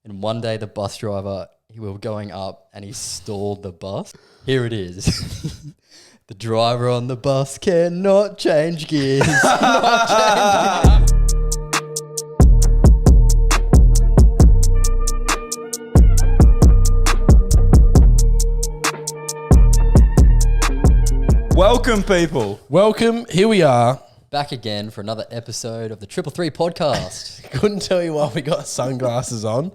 And one day the bus driver, we were going up and he stalled the bus. Here it is. The driver on the bus cannot change gears. Welcome, people. Welcome. Here we are. Back again for another episode of the 333 podcast. Couldn't tell you why we got sunglasses on,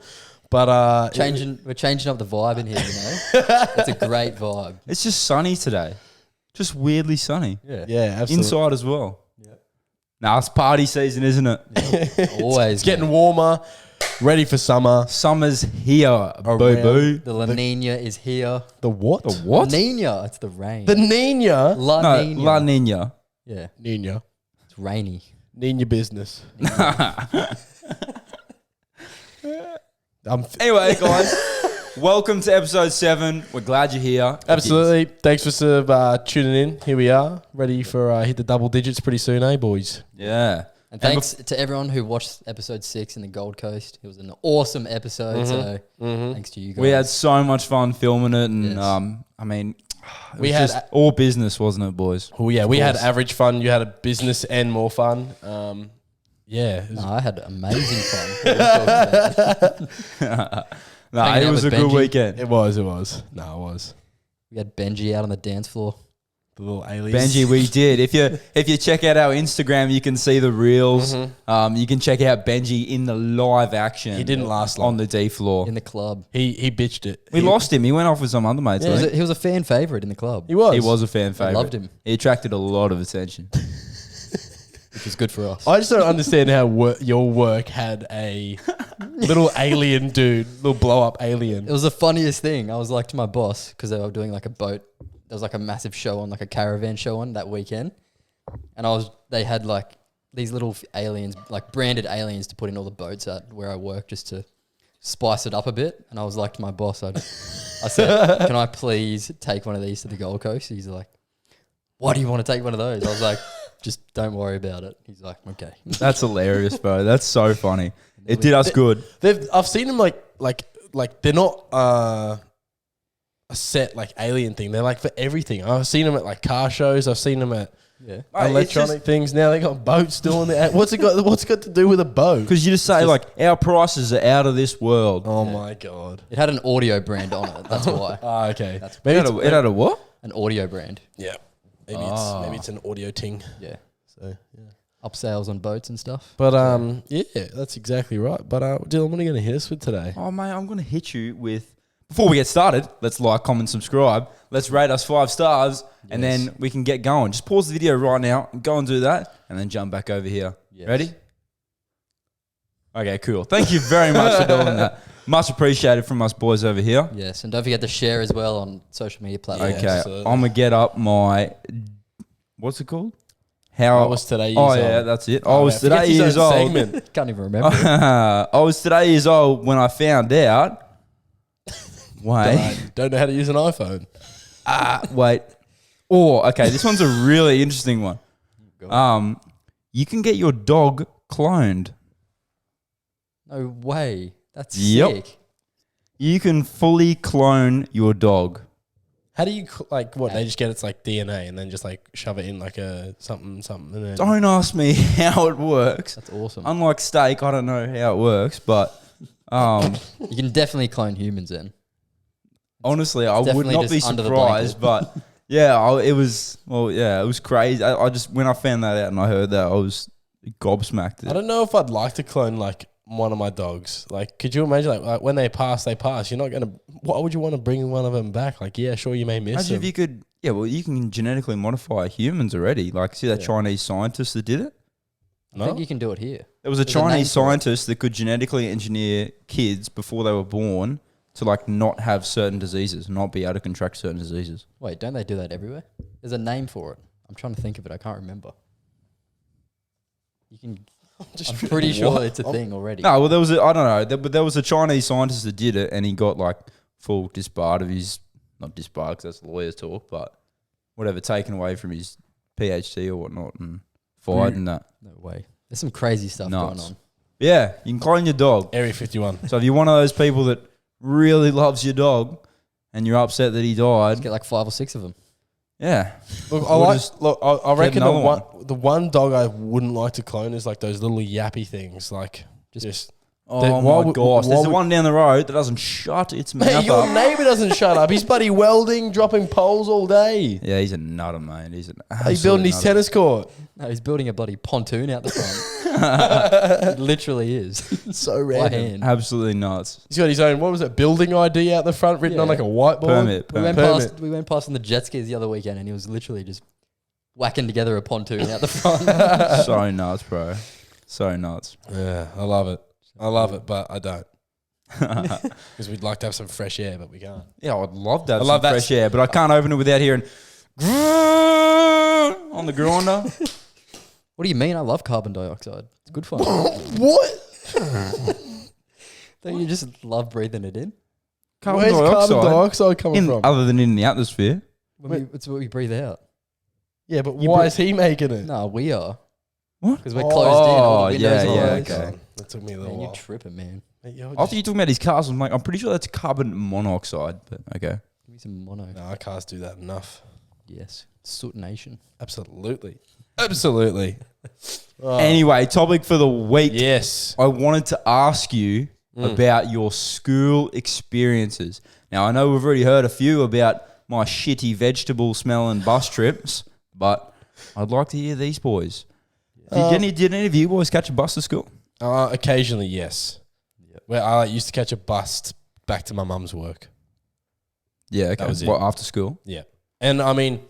but We're changing up the vibe in here, you know. It's a great vibe. It's just sunny today. Just weirdly sunny. yeah, absolutely. Inside as well. Yeah. Now it's party season, isn't it? Yeah. Always. It's getting warmer. Ready for summer. Summer's here, boo-boo. The La Nina is here. The what? The what? La Nina, it's the rain. The Nina. La Nina. La Nina. Yeah, Nina. it's rainy. Nina business. Anyway, guys, welcome to episode 7. We're glad you're here. Absolutely. Thanks for tuning in. Here we are. Ready for hit the double digits pretty soon, eh, boys? Yeah. And thanks to everyone who watched episode 6 in the Gold Coast. It was an awesome episode. So thanks to you guys. We had so much fun filming it, and Yes. I mean, it We was had just all business, wasn't it, boys? Oh yeah, we had course. average fun. You had a business and more fun. Yeah. It was- No, I had amazing fun. What are you talking about? No, Hanging it out was a with good Benji. weekend. It was. No, it was. We had Benji out on the dance floor. The little aliens. Benji, we did. If you check out our Instagram, you can see the reels. You can check out Benji in the live action. He didn't last long. on the D floor. In the club. He bitched it. We lost him. He went off with some other mates. He I was, think. he was a fan favourite in the club, He was. He was a fan favorite. loved him. He attracted a lot of attention. which was good for us. I just don't understand how your work had a little alien dude, little blow up alien. It was the funniest thing. I was like to my boss, because they were doing like a boat. There was like a massive show on, like a caravan show on that weekend. And they had like these little aliens, like branded aliens to put in all the boats at where I work just to spice it up a bit. And I was like to my boss, I said, can I please take one of these to the Gold Coast? He's like, why do you want to take one of those? I was like, just don't worry about it. He's like, okay. That's hilarious, bro. That's so funny. It did us good. I've seen them like they're not a set like alien thing. They're like for everything. I've seen them at like car shows. I've seen them at electronic things. Now they got boats doing that. What's it got to do with a boat? Because you just say like our prices are out of this world. Oh my god. It had an audio brand on it. That's why. Ah, okay. It had a what? An audio brand. Yeah. Maybe it's an audio ting. Yeah. So yeah. Up sales on boats and stuff. But yeah, that's exactly right. But Dylan, what are you going to hit us with today? Oh, mate, I'm going to hit you with... Before we get started, let's like, comment, subscribe. Let's rate us 5 stars, and then we can get going. Just pause the video right now, go and do that, and then jump back over here. Yes. Ready? Okay, cool. Thank you very much for doing that. Much appreciated from us boys over here. Yes, and don't forget to share as well on social media platforms. Okay, absolutely. I'm going to get up my... What's it called? How I was today years Oh, old. yeah, that's it. I Oh, was yeah, forget today his own years old. segment. Can't even remember. I was today years old when I found out... Wait. Don't know how to use an iPhone. Wait. Oh, okay. This one's a really interesting one. You can get your dog cloned. No way. That's Yep. sick. You can fully clone your dog. How do you what? They just get its like DNA and then just like shove it in like a something and then Don't ask me how it works. That's awesome. Unlike steak, I don't know how it works, but You can definitely clone humans in. honestly, I would definitely not be just under the surprised. But yeah, it was crazy. I just when I found that out and I heard that, I was gobsmacked. I don't know if I'd like to clone like one of my dogs. Like, could you imagine like when they pass, they pass. You're not gonna. Why would you want to bring one of them back? Like, yeah, sure, you may miss Imagine them. if you could. Yeah, well, you can genetically modify humans already. Like, see that Chinese scientist that did it? I think you can do it here. There was a There's a name Chinese for it. scientist that could genetically engineer kids before they were born to like not have certain diseases, not be able to contract certain diseases. Wait, don't they do that everywhere? There's a name for it. I'm trying to think of it. I can't remember. You can. I'm pretty sure it's a thing already. No, well, I don't know, but there was a Chinese scientist that did it, and he got like full disbarred of his, not disbarred because that's lawyers talk, but whatever, taken away from his PhD or whatnot and fired and that. No way. There's some crazy stuff Nuts. going on. Yeah, you can clone your dog. Area 51. So if you're one of those people that really loves your dog and you're upset that he died, Get like 5 or 6 of them. yeah. Look, Or I reckon another the one dog I wouldn't like to clone is like those little yappy things. Like, just Oh my gosh. There's the one down the road that doesn't shut its mouth Mate, your up. neighbour doesn't shut up. He's bloody welding, dropping poles all day. Yeah, he's a nutter, mate. He's an He's building his tennis court. No, he's building a bloody pontoon out the front. It literally is. So By random. hand. Absolutely nuts. He's got his own, what was it, building ID out the front written on Yeah. like a whiteboard. Permit. We went past on the jet skis the other weekend, and he was literally just whacking together a pontoon out the front. So nuts, bro. So nuts. Yeah, I love it. I love it, but I don't. Because we'd like to have some fresh air, but we can't. Yeah, I'd love to have I some love that fresh air, but I can't open it without hearing on the grinder. What do you mean? I love carbon dioxide. It's good fun. What? Don't you just love breathing it in? Where's carbon dioxide coming from? Other than in the atmosphere. It's what we breathe out. Yeah, but why is he making it? No, we are. What? Because we're closed in. All the windows yeah, are yeah, closed. okay. That took me a Man, little you while. tripping, man. Mate, you're I thought just- you were talking about his cars. I'm like, I'm pretty sure that's carbon monoxide, but okay. Give me some mono. No, our cars do that enough. Yes. Soot Nation. Absolutely. Absolutely. Oh. Anyway, topic for the week. Yes. I wanted to ask you about your school experiences. Now, I know we've already heard a few about my shitty vegetable smelling bus trips, but I'd like to hear these boys. Did any of you boys catch a bus to school? Occasionally, yes. Yep. Where I used to catch a bus back to my mum's work. Yeah, okay. That was it. What, after school? Yeah. And I mean,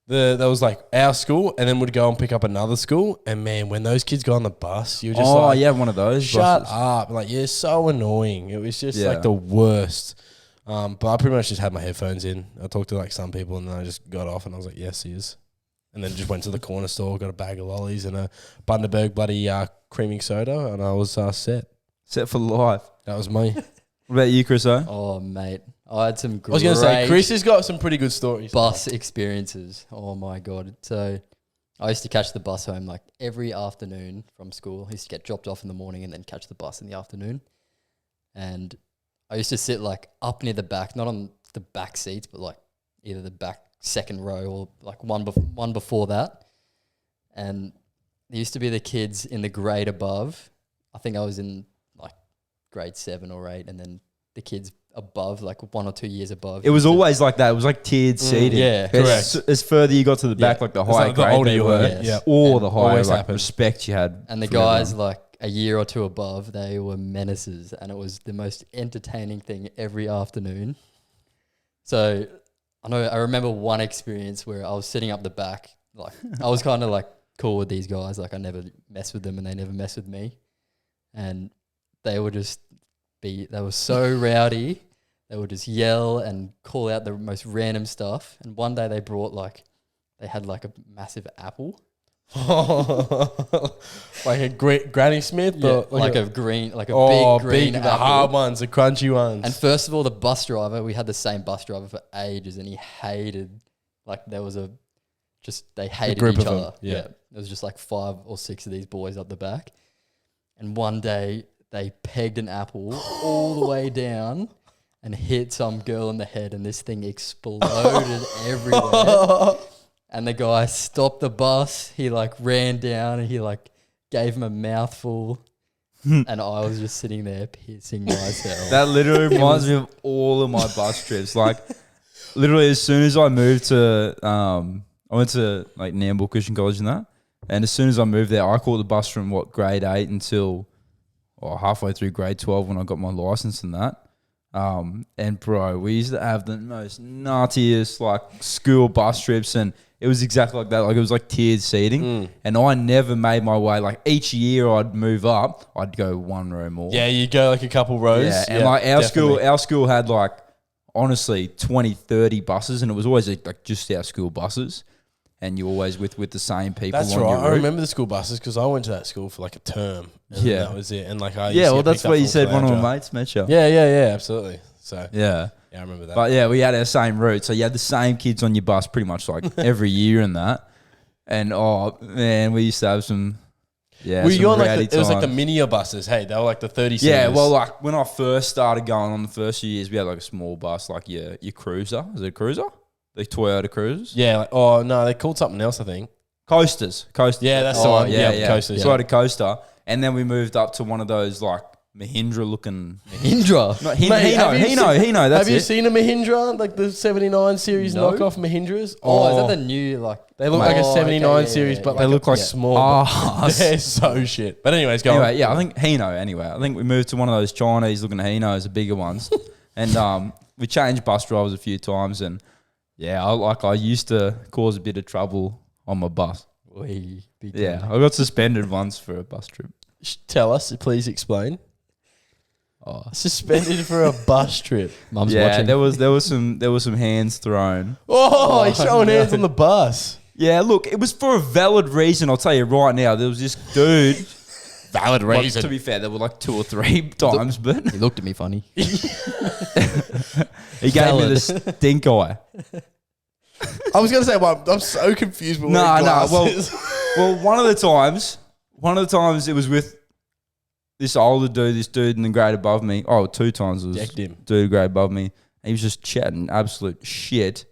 there was like our school, and then we'd go and pick up another school. And man, when those kids got on the bus, you were just like, yeah, one of those. shut buses. up. Like, you're so annoying. It was just Yeah. like the worst. But I pretty much just had my headphones in. I talked to like some people, and then I just got off and I was like, yes, he is. And then just went to the corner store, got a bag of lollies and a Bundaberg bloody creaming soda, and I was set. Set for life. That was me. What about you, Chris? Oh, mate. I had some I great was going to say, Chris has got some pretty good stories. bus experiences. Oh, my God. So I used to catch the bus home like every afternoon from school. I used to get dropped off in the morning and then catch the bus in the afternoon. And I used to sit like up near the back, not on the back seats, but like either the back second row or like one before that. And there used to be the kids in the grade above. I think I was in like grade 7 or 8, and then the kids above, like 1 or 2 years above. It was always like that. It was like tiered seating. yeah, As further you got to the back, like the higher like the grade older they you were, were. Yes. Yeah. or And the higher always like, happened. respect you had. And the from guys everyone. like a year or two above, they were menaces, and it was the most entertaining thing every afternoon. So I remember one experience where I was sitting up the back, like I was kind of like cool with these guys, like I never mess with them and they never mess with me, and they would just they were so rowdy, they would just yell and call out the most random stuff. And one day they had like a massive apple. Like a Granny Smith? Or like a big green big, apple. the hard ones, the crunchy ones. And first of all, the bus driver, we had the same bus driver for ages, and he hated, like there was they hated group each of them, other. yeah. There was just like 5 or 6 of these boys up the back. And one day they pegged an apple all the way down and hit some girl in the head, and this thing exploded everywhere. And the guy stopped the bus. He like ran down and he like gave him a mouthful. And I was just sitting there pissing myself. That literally reminds me of all of my bus trips. Like, literally, as soon as I moved to, I went to like Nambour Christian College and that. And as soon as I moved there, I caught the bus from grade 8 until halfway through grade 12 when I got my license and that. And bro, we used to have the most nuttiest like school bus trips, and it was exactly like that. Like, it was like tiered seating, and I never made my way. Like, each year I'd move up, I'd go one row more. Yeah, you go like a couple rows. Yeah, and like our school had like honestly 20, 30 buses, and it was always like just our school buses, and you always with the same people. That's on right. your I route. remember the school buses because I went to that school for like a term. And Yeah. that was it. And like I used Yeah, to well, get that's picked up what you from said. One of Caloundra. my mates met you. Yeah, absolutely. So Yeah. I remember that. But yeah, we had our same route. So you had the same kids on your bus pretty much like every year and that. And oh man, we used to have some Yeah, Were you some on like rowdy it was like the times. mini buses? Hey, they were like the 30 Yeah, seaters. well, like when I first started going on the first few years, we had like a small bus, like your cruiser. Is it a cruiser? The Toyota Cruisers? yeah. Like, oh no, they called something else. I think. Coasters. Yeah, that's the Oh, one. yeah, Yeah, coasters. So I had a coaster, and then we moved up to one of those like Mahindra looking. Indra. Not Mate, have you Hino. That's Have you it. seen a Mahindra, like the 79 series No. knockoff Mahindras? Oh, is that the new like? They look like a Oh, 79 okay, yeah, series, yeah, but yeah. like They look like small. Oh, They're so shit. But anyways, go anyway, on. yeah, I think Hino. Anyway, I think we moved to one of those Chinese looking Hinos, the bigger ones, and we changed bus drivers a few times, and yeah, I used to cause a bit of trouble on my bus. Wee, big Yeah, time. I got suspended once for a bus trip. Tell us, please explain. Oh. Suspended for a bus trip. Mum's Yeah, watching. there was some hands thrown. Oh, he's showing no. hands on the bus. Yeah, look, it was for a valid reason. I'll tell you right now. There was this dude. Valid Like, to be fair, there were like 2 or 3 times, but He looked at me funny. he gave me Valid. the stink eye. I was going to say, well, I'm so confused with No, wearing no. glasses. Well, one of the times it was with this older dude, this dude in the grade above me. Oh, 2 times it was Decked him. dude grade above me. He was just chatting absolute shit.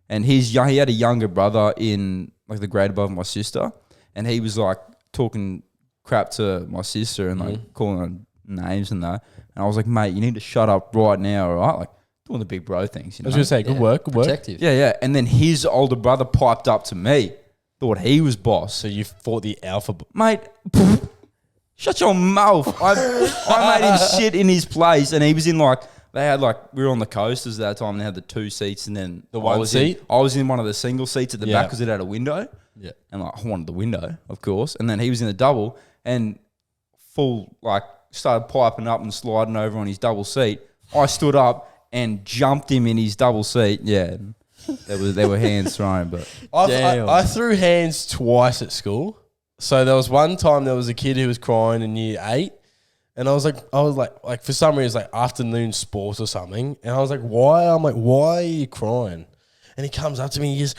And he had a younger brother in like the grade above my sister, and he was like talking crap to my sister and like calling her names and that. And I was like, mate, you need to shut up right now, all right? Like doing the big bro things. You I know? was going to say, good work. Protective. Yeah. And then his older brother piped up to me, thought he was boss. So you fought the alpha. Mate, shut your mouth. I made him sit in his place, and he was in like, they had like, we were on the coasters at that time, and they had the 2 seats, and then The one seat? I was in one of the single seats at the Yeah. back because it had a window. Yeah. And like, I wanted the window, of course. And then he was in the double, and full, like, started piping up and sliding over on his double seat. I stood up and jumped him in his double seat. Yeah. There were hands thrown, but Damn. I threw hands twice at school. So there was one time there was a kid who was crying in year 8. And I was like, for some reason, like afternoon sports or something. And I was like, why? I'm like, why are you crying? And he comes up to me, he just,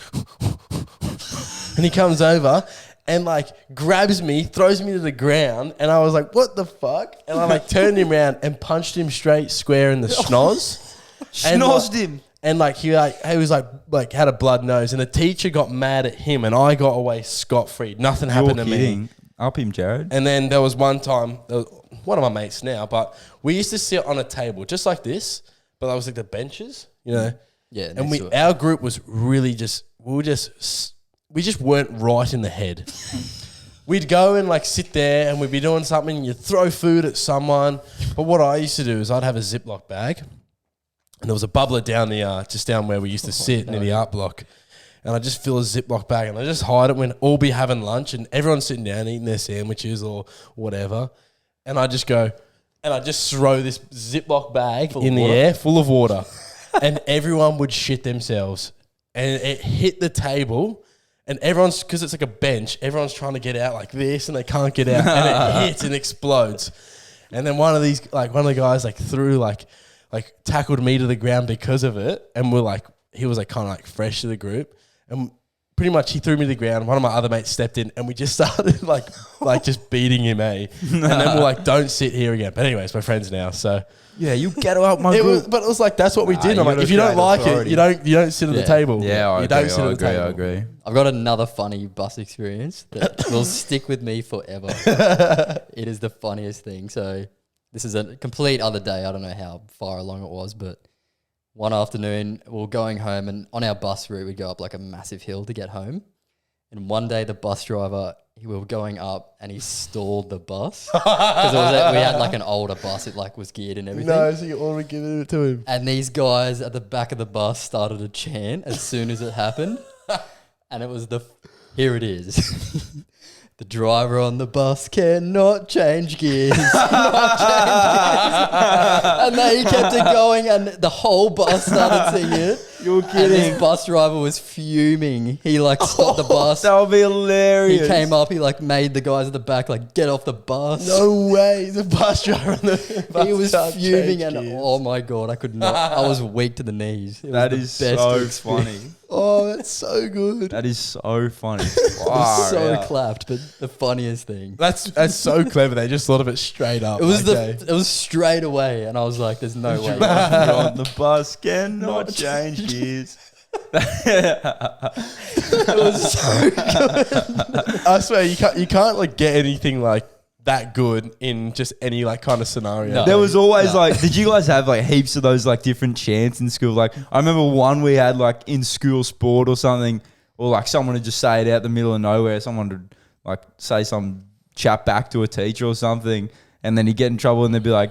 and he comes over and like grabs me, throws me to the ground. And I was like, what the fuck? And I like turned him around and punched him straight square in the schnoz. And, schnozzed like- him. And like he was like had a blood nose, and the teacher got mad at him, and I got away scot free. Nothing happened to me. Up him, Jared. And then there was one time, one of my mates now, but we used to sit on a table just like this, but that was like the benches, you know. Yeah. And next to it. our group was really we just weren't right in the head. We'd go and like sit there, and we'd be doing something. You'd throw food at someone, but what I used to do is I'd have a Ziploc bag. And there was a bubbler down just down where we used to sit near the art block. And I just fill a Ziploc bag and I just hide it when all be having lunch and everyone's sitting down eating their sandwiches or whatever. And I just go, and I just throw this Ziploc bag in the air full of water. And everyone would shit themselves. And it hit the table. And everyone's, because it's like a bench, everyone's trying to get out like this and they can't get out. And it hits and explodes. And then one of the guys threw tackled me to the ground because of it, and he was kind of like fresh to the group, and pretty much he threw me to the ground. One of my other mates stepped in, and we just started like just beating him, and then we're like, don't sit here again. But anyways, we're friends now, so Yeah, you get out my it group. was like that's what we did. you I'm like, gotta if you don't create like authority. it, you don't sit at the Yeah. table. Yeah, I you agree. don't sit I at agree. the table. I agree. I've got another funny bus experience that will stick with me forever. It is the funniest thing. So this is a complete other day. I don't know how far along it was, but one afternoon we were going home, and on our bus route we'd go up like a massive hill to get home. And one day the bus driver, we were going up and he stalled the bus because we had like an older bus. It like was geared and everything. No, so you already giving it to him. And these guys at the back of the bus started to chant as soon as it happened. And it was here it is. The driver on the bus cannot change gears. Cannot change gears. And they kept it going, and the whole bus started singing it. You're And kidding. this bus driver was fuming. He stopped the bus. That would be hilarious. He came up, he made the guys at the back get off the bus. No way, the bus driver on the bus He was can't fuming, change and gears. oh my god, I could not. I was weak to the knees. It That was is the best so experience. funny. Oh, that's That's so good. That is so funny. It was so Wow. clapped, but the funniest thing. That's so clever. They just thought of it straight up. It was okay. it was straight away, and I was like, "There's no way." You're on the bus cannot change gears. It was so good. I swear you can't like get anything like that good in just any like kind of scenario. No. There was always like, did you guys have like heaps of those like different chants in school? Like I remember one we had like in school sport or something, or like someone would just say it out the middle of nowhere. Someone would like say some chat back to a teacher or something, and then he'd get in trouble and they'd be like,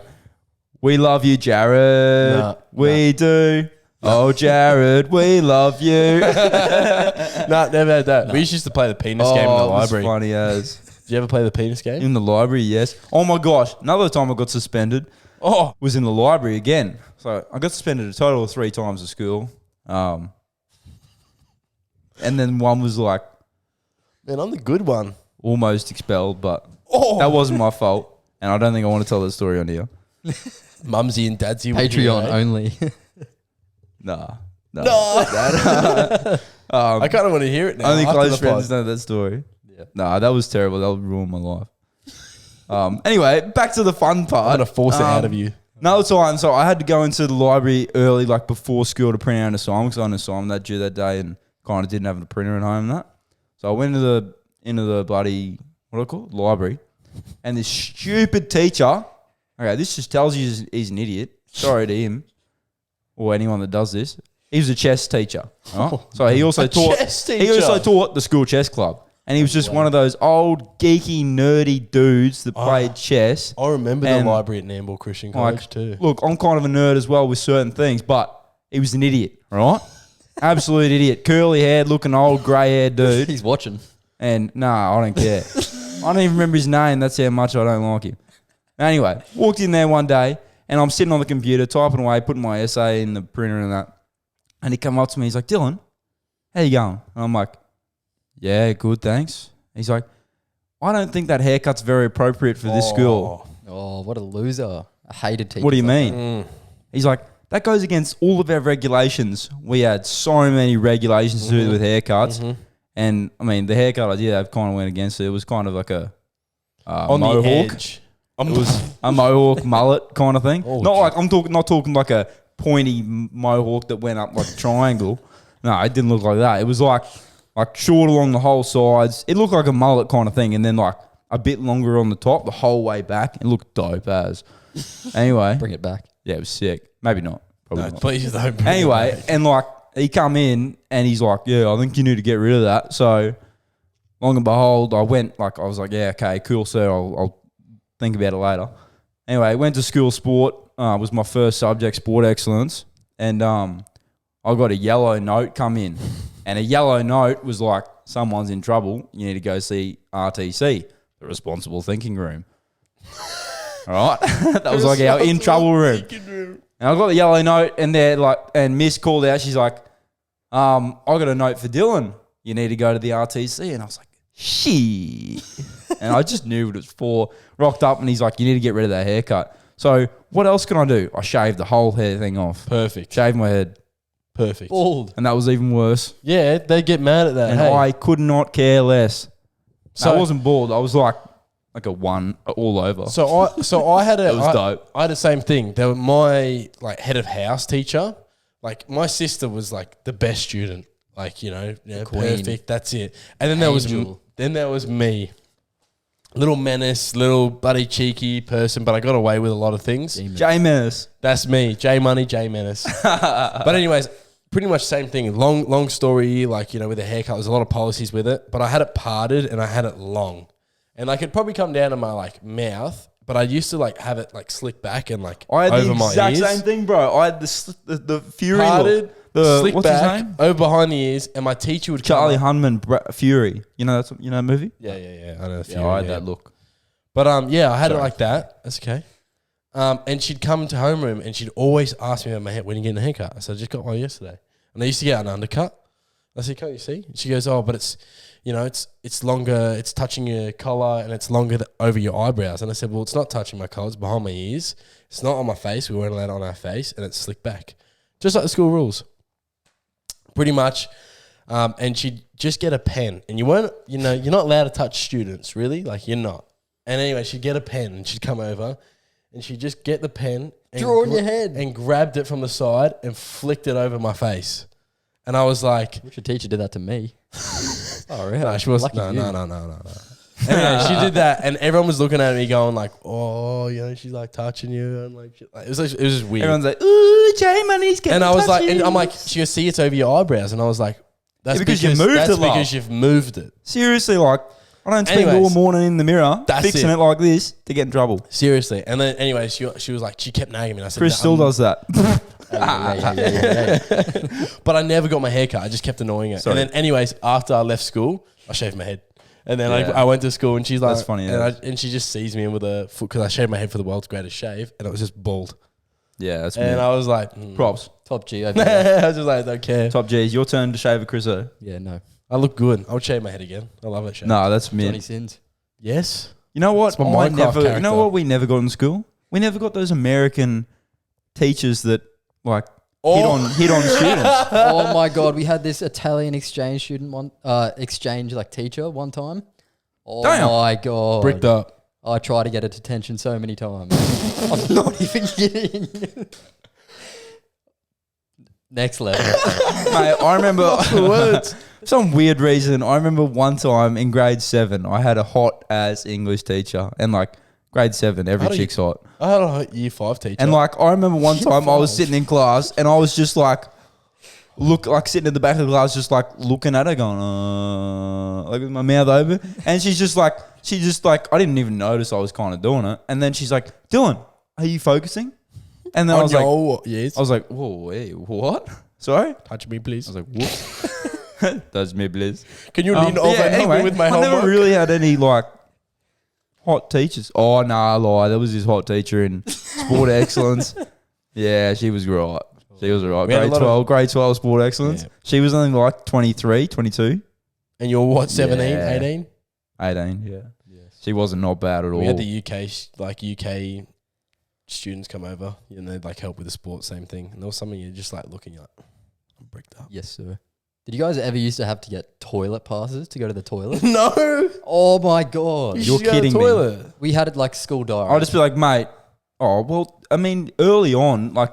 "We love you, Jared. No, we do. Oh, Jared, we love you." No, never had that. We used to play the penis game in the Oh, it was library. funny as. Did you ever play the penis game? In the library, yes. Oh my gosh, another time I got suspended was in the library again. So I got suspended a total of 3 times at school. And then one was like Man, I'm the good one. almost expelled, but that wasn't my fault. And I don't think I want to tell that story on here. Mumsy and Dadsy. Patreon only. Nah. No. Um, I kind of want to hear it now. only after close the friends pod. know that story. Yeah. Nah, that was terrible. That would ruin my life. Anyway, back to the fun part. I'm going to force it out of you. Another time, so I had to go into the library early, like before school, to print out an assignment because I had an assignment that due that day and kind of didn't have a printer at home and that. So I went into the bloody, what do I call it? Library. And this stupid teacher, okay, this just tells you he's an idiot. Sorry to him or anyone that does this. He was a chess teacher. Right? So he also taught chess he also teacher? taught the school chess club. And he was just one of those old geeky nerdy dudes that played chess. I remember And the library at Nambour Christian College Like, too. look, I'm kind of a nerd as well with certain things, but he was an idiot, right? Absolute idiot. Curly haired, looking old, grey haired dude. He's watching. And nah, I don't care. I don't even remember his name. That's how much I don't like him. Anyway, walked in there one day and I'm sitting on the computer typing away, putting my essay in the printer and that. And he come up to me. He's like, "Dylan, how you going?" And I'm like, "Yeah, good, thanks." He's like, "I don't think that haircut's very appropriate for this school." Oh, what a loser! I hated teachers. What do you like mean? He's like, "That goes against all of our regulations. We had so many regulations to do with haircuts." And I mean, the haircut I did have kind of went against it. It was kind of like a On mohawk. the edge. It was a mohawk mullet kind of thing. Oh, Not like not talking like a pointy mohawk that went up like a triangle. No, it didn't look like that. It was like short along the whole sides. It looked like a mullet kind of thing, and then like a bit longer on the top, the whole way back. It looked dope as. Anyway, Bring it back. yeah, it was sick. Maybe not. Probably No, not. please don't. bring it Anyway, back. and like he come in and he's like, "Yeah, I think you need to get rid of that." So long and behold, I was like, "Yeah, okay, cool, sir. I'll think about it later." Anyway, went to school sport. Was my first subject, sport excellence, and I got a yellow note come in, and a yellow note was like, "Someone's in trouble. You need to go see RTC, the responsible thinking room." All right, that was like our in trouble room. And I got the yellow note, and they're like, and Miss called out. She's like, "I got a note for Dylan. You need to go to the RTC." And I was like, "She," and I just knew what it was for. Rocked up, and he's like, "You need to get rid of that haircut." So what else can I do? I shaved the whole hair thing off. Perfect. Shaved my head, Perfect. Bald. and that was even worse. Yeah, they get mad at that. And hey. I could not care less. So So- I wasn't bald. I was like a one all over. So I had a It was dope. I had the same thing. They were my like head of house teacher. Like my sister was like the best student. Like yeah, queen. perfect. That's it. And then Angel. there was me, little menace, little bloody cheeky person. But I got away with a lot of things. J Menace. That's me, J Money, J Menace. But anyways, pretty much same thing. Long story. Like with the haircut, there's a lot of policies with it. But I had it parted and I had it long. And like it'd probably come down to my like mouth, but I used to like have it like slick back and like I had over the my exact ears. same thing, bro. I had the Fury Parted, look. The slick what's back, his name? over behind the ears, and my teacher would Charlie come up. Hunman Fury. You know that movie? Yeah. I know. Yeah, I had that look. But yeah, I had it like that. That's okay. And she'd come to homeroom and she'd always ask me about my hair. When you getting a haircut? I said, I just got one yesterday. And I used to get an undercut. I said, can't you see? And she goes, oh, but it's, it's longer. It's touching your collar and it's longer over your eyebrows. And I said, well, it's not touching my collar. It's behind my ears. It's not on my face. We weren't allowed it on our face, and it's slicked back, just like the school rules. Pretty much. And she'd just get a pen, and you're not allowed to touch students, really, like you're not. And anyway, she'd get a pen, and she'd come over, and she'd just get the pen, and Draw on your head, and grabbed it from the side and flicked it over my face, and I was like, "Which your teacher did that to me." Oh, really? No, she was no. Anyway, she did that, and everyone was looking at me, going like, "Oh, she's like touching you," and like, it was just weird. Everyone's like, "Ooh, J Money's getting." And I was like, touchy." and I'm like, she goes, "See, it's over your eyebrows," and I was like, "That's because you moved it, love. because you've moved it." Seriously, like, I don't spend all morning in the mirror fixing it like this to get in trouble. Seriously. And then anyway, she was like, she kept nagging me. And I said, Chris still does that. But I never got my hair cut. I just kept annoying her. Sorry. And then anyways, after I left school, I shaved my head. And then I went to school, and she's like, that's funny. And she just sees me in with a foot, because I shaved my head for the world's greatest shave, and it was just bald. Yeah, that's And I was like, props. Top G over there. I was just like, I don't care. Top G's, your turn to shave a Chriso. Yeah, no. I look good. I would shave my head again. I love it. No, that's Johnny mid. Sins. Yes. You know what? It's my Minecraft You know character. what we never got in school? We never got those American teachers that like hit on students. Oh my god, we had this Italian exchange student teacher one time. Oh Damn. my god, Bricked up. I tried to get her detention so many times. I'm not even kidding. Next level. Mate, I remember some weird reason. I remember one time in grade 7, I had a hot ass English teacher, and like grade 7, every chick's hot. I had a year 5 teacher. And like I remember one Year time I was 5. sitting in class, and I was just like sitting at the back of the class, just like looking at her, going like with my mouth open, and she just like I didn't even notice I was kind of doing it, and then she's like, "Dylan, are you focusing?" And then I was like, "Whoa, wait, what? Sorry?" Touch me, please. I was like, "Whoops." That's me, please. Can you lean over and help me with my I homework? never really had any like hot teachers. Oh, nah, lie. There was this hot teacher in sport excellence. Yeah, she was right. She was right. Grade 12 sport excellence. Yeah. She was only like 23, 22. And you're what, 17, Yeah. 18? 18, yeah. She wasn't not bad at all. We had the UK students come over, and they'd like help with the sport, same thing. And there was something you're just like looking at. I'm bricked up. Yes, sir. Did you guys ever used to have to get toilet passes to go to the toilet? No. Oh my god. You're kidding me. We had it like school diary. I'll just be like, mate, oh, well, I mean, early on, like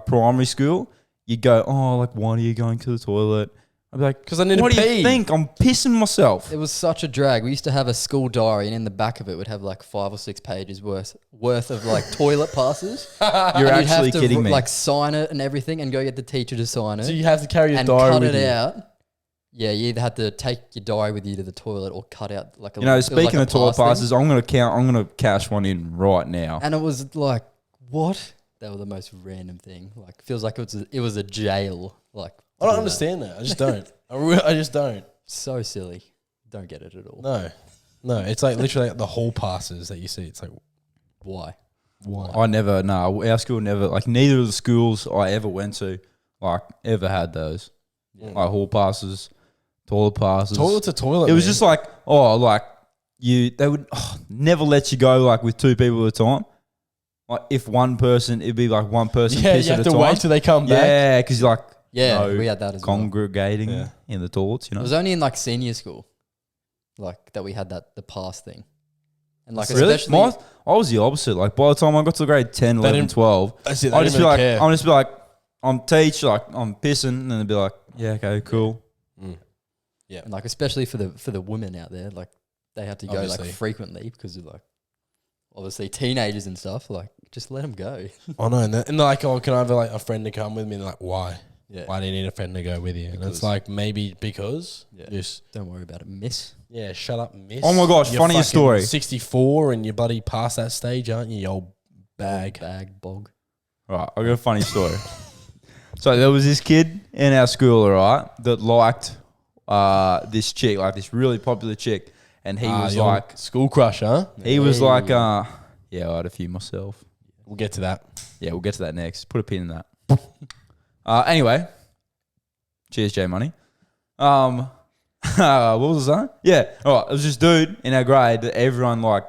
primary school, you'd go, oh, like, why are you going to the toilet? I'd be like, because I need to pee. What do you think? I'm pissing myself. It was such a drag. We used to have a school diary, and in the back of it would have like 5 or 6 pages worth of like toilet passes. You're actually kidding me. Like sign it and everything, and go get the teacher to sign it. So you have to carry your and diary cut with it you. out. Yeah, you either had to take your diary with you to the toilet or cut out like a. Speaking of toilet passes, thing. I'm gonna cash one in right now. And it was like, what? That was the most random thing. Like, feels like it was a jail. Like, I don't understand that. I just don't. I just don't. So silly. Don't get it at all. No. It's like literally like the hall passes that you see. It's like, why? Our school never, like neither of the schools I ever went to, like ever had those. Yeah. Like hall passes, toilet passes. Toilet to toilet. It was just like, they would never let you go like with 2 people at a time. Like if one person, it'd be like one person piss you at have a to time. wait till they come back. Yeah, because like, Yeah, we had that as well. congregating in the toilets, It was only in like senior school, like that we had the pass thing. And like really? especially, I was the opposite. Like by the time I got to grade 10, 11, 12, That's it. I'd just be like, I'm teach, like I'm pissing, and then they'd be like, yeah, okay, cool. Yeah. and like especially for the women out there, like they have to go Obviously. like frequently because of like obviously teenagers and stuff. Like just let them go. Oh no, and they're like, oh, can I have like a friend to come with me? And they're like, why? Yeah, Why do you need a friend to go with you? And it's Because- like maybe because Yeah. just don't worry about it, miss. shut up, miss. Oh my gosh, You're funniest fucking story. 64 and you're bloody past that stage, aren't you? You old bag. Bog. Right, I got a funny story. So there was this kid in our school, all right, that liked this chick, like this really popular chick, and he was the old like, school crush, huh? he was like, I had a few myself. We'll get to that. Yeah, we'll get to that next. Put a pin in that. Anyway, cheers, J Money. What was that? Yeah, all right. It was this dude in our grade that everyone like,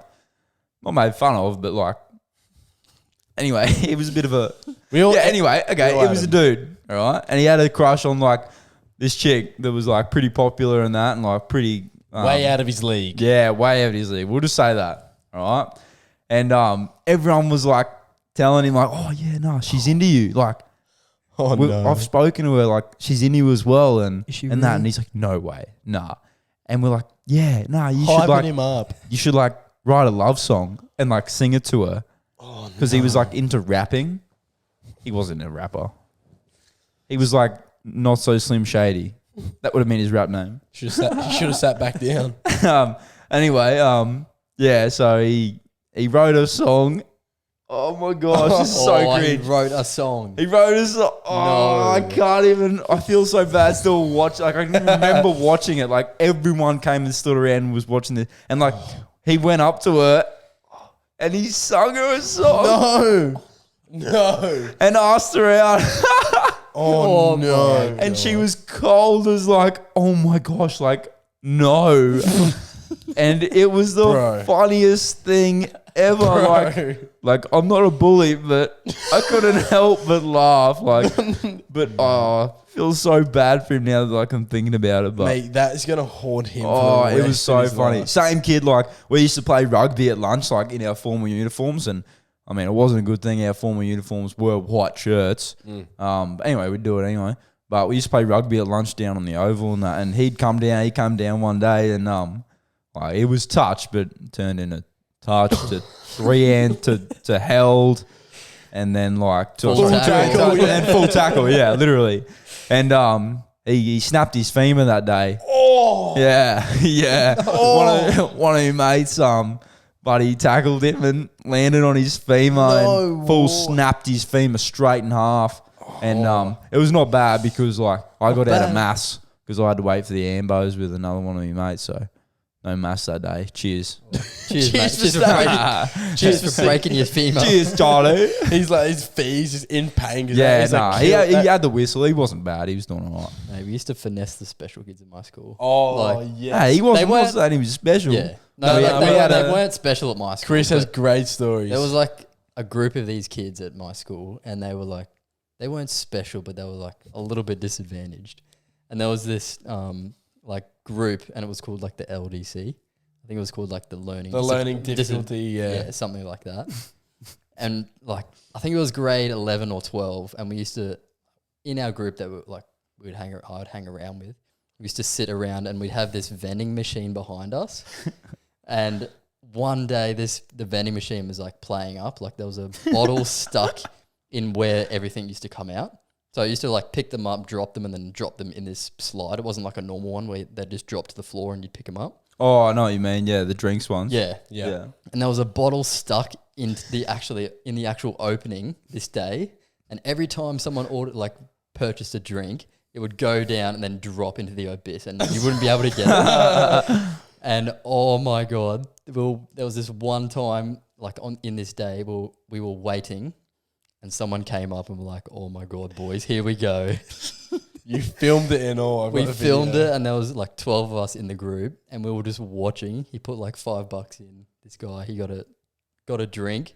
not made fun of, but like, anyway, he was a bit of a. Anyway, okay, it was a dude, all right, and he had a crush on like this chick that was like pretty popular and that, and like pretty way out of his league. Yeah, way out of his league. We'll just say that. All right. And everyone was like telling him like, oh yeah, no, she's into you. Like, I've spoken to her, like she's into you as well, and really? that. And he's like, no way, nah. And we're like, yeah, nah, you Hyping should like him up. You should like write a love song and like sing it to her. Oh, Because he was like into rapping. He wasn't a rapper. He was like not so Slim Shady. That would have been his rap name. He should have sat back down. Anyway, yeah, so he wrote a song. Oh my gosh, this is so cringe. He wrote a song. He wrote a song. Oh, I can't even. I feel so bad still watching. Like I can remember watching it. Like everyone came and stood around and was watching this. And like he went up to her and he sung her a song. No. And asked her out. Oh no. And she was cold as like, oh my gosh, like no. And it was the funniest thing ever. Like I'm not a bully, but I couldn't help but laugh. Like, but I feel so bad for him now that like I'm thinking about it. But mate, that is gonna haunt him. Oh, it was so funny. Same kid. Like we used to play rugby at lunch, like in our formal uniforms, and I mean it wasn't a good thing. Our formal uniforms were white shirts. But anyway, we'd do it anyway. But we used to play rugby at lunch down on the oval and that. And he'd come down. He came down one day and like it was touch, but turned into touch to 3-hand to held, and then like to full tackle, and full tackle, yeah, literally. And he snapped his femur that day. Oh yeah. One of his mates but he tackled him and landed on his femur and full snapped his femur straight in half. And it was not bad because like I got out of mass because I had to wait for the ambos with another one of my mates. So no mass that day. Cheers. Cheers, mate. Cheers for breaking your femur. Cheers, Charlie. He's like his fees is in pain. Yeah, he's nah. Like, he had the whistle. He wasn't bad. He was doing all right. Mate, we used to finesse the special kids in my school. Oh, like, yeah. Hey, he wasn't saying he was special. Yeah. No, they weren't special at my school. Chris has great stories. There was like a group of these kids at my school, and they were like, they weren't special, but they were like a little bit disadvantaged. And there was this like group, and it was called like the LDC. I think it was called like the learning difficulty, yeah, something like that. And like I think it was grade 11 or 12, and we used to in our group that I'd hang around with. We used to sit around, and we'd have this vending machine behind us. And one day, the vending machine was like playing up, like there was a bottle stuck in where everything used to come out. So I used to like pick them up, drop them, and then drop them in this slide. It wasn't like a normal one where they just dropped to the floor and you'd pick them up. Oh, I know what you mean. Yeah, the drinks ones. Yeah. And there was a bottle stuck in the actual opening this day, and every time someone purchased a drink, it would go down and then drop into the abyss, and you wouldn't be able to get it. And oh my god, there was this one time in this day we were waiting, and someone came up and were like, "Oh my god, boys, here we go." You filmed it and all. We filmed it, and there was like 12 of us in the group, and we were just watching. He put like $5 in. This guy, he got a drink,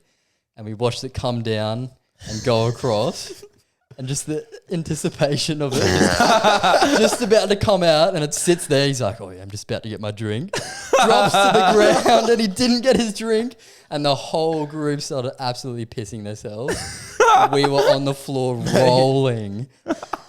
and we watched it come down and go across, and just the anticipation of it, just about to come out, and it sits there. He's like, "Oh yeah, I'm just about to get my drink." Drops to the ground, and he didn't get his drink, and the whole group started absolutely pissing themselves. We were on the floor rolling.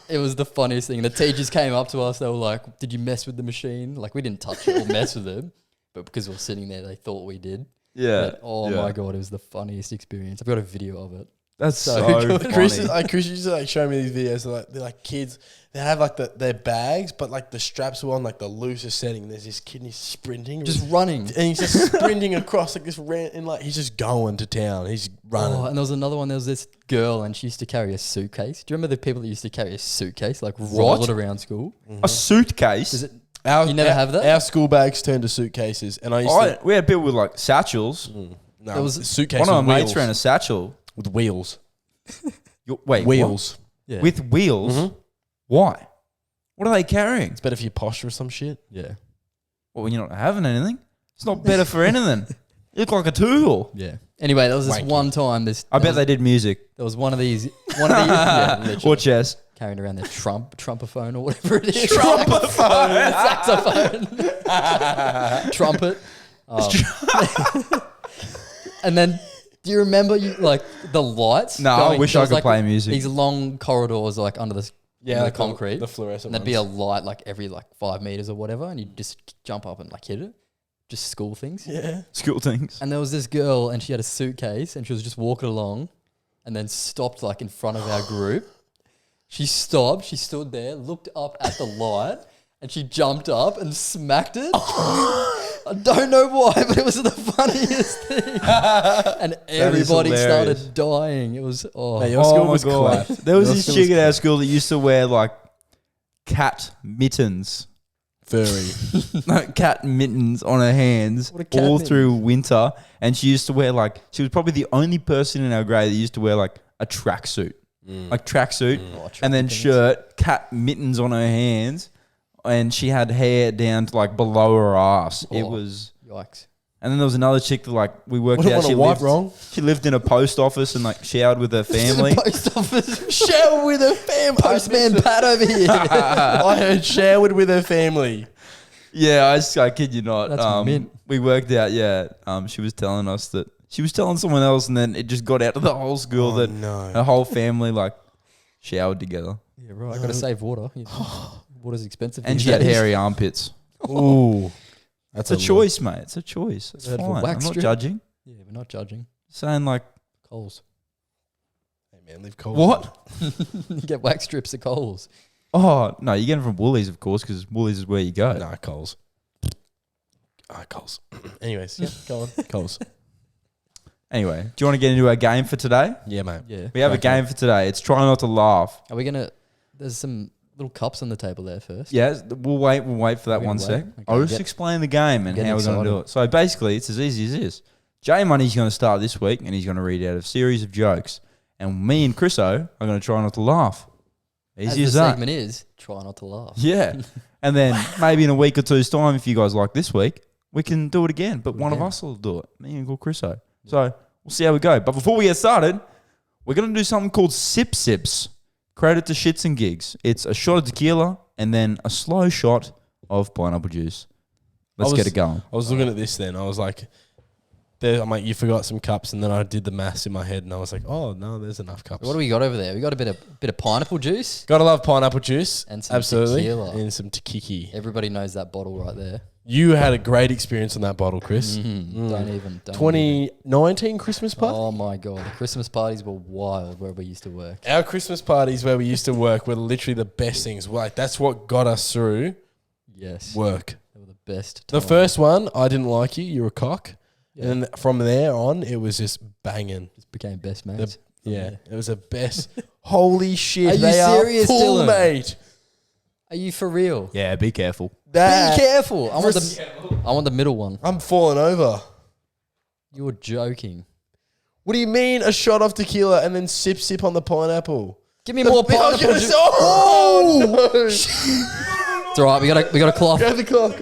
It was the funniest thing. The teachers came up to us. They were like, "Did you mess with the machine?" Like we didn't touch it or mess with it, but because we were sitting there, they thought we did. Yeah. But, my god, it was the funniest experience. I've got a video of it. That's so funny. Chris used to show me these videos. They're like kids. They have their bags, but like the straps were on like the loosest setting. There's this kid and he's sprinting, just running, and he's just sprinting across like this and he's just going to town. He's running. Oh, and there was another one. There was this girl, and she used to carry a suitcase. Do you remember the people that used to carry a suitcase, roll it around school? Mm-hmm. A suitcase? Is it? You never have that? Our school bags turned to suitcases, and we had people with like satchels. No, it was a suitcase. One of my mates ran a satchel with wheels. Wait, wheels. Yeah. With wheels? Mm-hmm. Why? What are they carrying? It's better for your posture or some shit. Yeah. Well, when you're not having anything, it's not better for anything. You look like a tool. Yeah. Anyway, there was this one time. I bet they did music. There was one of these. Yeah, or chess. carrying around their trumpophone or whatever it is. Trumpophone. Saxophone. Trumpet. And then, do you remember the lights? No, I wish I could play music. These long corridors under the concrete. The fluorescent and there'd be a light every 5 meters or whatever, and you'd just jump up and hit it. Just school things. Yeah. School things. And there was this girl, and she had a suitcase, and she was just walking along, and then stopped in front of our group. She stopped. She stood there, looked up at the light, and she jumped up and smacked it. I don't know why, but it was the funniest thing. And everybody started dying. It was your school was crap. There was this chick at our school that used to wear cat mittens. Furry. No, cat mittens on her hands all through winter. And she used to wear she was probably the only person in our grade that used to wear a tracksuit. And then shirt, cat mittens on her hands. And she had hair down to below her ass. It was yikes. And then there was another chick that we worked out. She lived in a post office and showered with her family. Post office, showered with her family. Postman Pat over here. I heard showered with her family. Yeah, I kid you not. That's mint. We worked out. Yeah, she was telling us that she was telling someone else, and then it just got out to the whole school that her whole family showered together. Yeah, right. I got to save water. Water's expensive. And she had hairy armpits. Ooh. That's a choice, mate. It's a choice. It's fine. I'm not judging. Yeah, we're not judging. Saying Coles. Hey man, leave Coles. What? You get wax strips at Coles. Oh, no, you get them from Woolies, of course, because Woolies is where you go. Nah, Coles. Coles. Anyways, yeah, go on. Coles. Anyway, do you want to get into our game for today? Yeah, mate. Yeah. We have a game for today. It's Try Not to Laugh. Are we going to... There's some little cups on the table there first. Yeah, we'll wait for that one sec. Okay, I'll just explain the game and how we're going to do it. So basically, it's as easy as this. J Money's going to start this week and he's going to read out a series of jokes. And me and Chriso are going to try not to laugh. Easy as the that. segment is, try not to laugh. Yeah. And then maybe in a week or two's time, if you guys like this week, we can do it again. But one of us will do it. Me and Chriso. So we'll see how we go. But before we get started, we're going to do something called Sip Sips. Credit to Shits and Gigs. It's a shot of tequila and then a slow shot of pineapple juice. Let's get it going. I was looking at this then. I was like, I'm like, you forgot some cups. And then I did the maths in my head and I was like, oh, no, there's enough cups. What do we got over there? We got a bit of pineapple juice. Gotta love pineapple juice. And some absolutely. tequila. And some tequila. Everybody knows that bottle right there. You had a great experience on that bottle, Chris. Don't even. 2019 Christmas party? Oh my God. The Christmas parties were wild where we used to work. Our Christmas parties where we used to work were literally the best things. That's what got us through work. They were the best. The first one, I didn't like you. You were a cock. Yeah. And then from there on, it was just banging. Just became best mates. It was the best. Holy shit. Are you serious, full, Dylan? mate. Are you for real? Yeah, be careful. Be careful. I want the middle one. I'm falling over. You're joking. What do you mean a shot of tequila and then sip on the pineapple? Give me more pineapple juice. Oh! No. It's all right. We got a cloth. Grab the clock.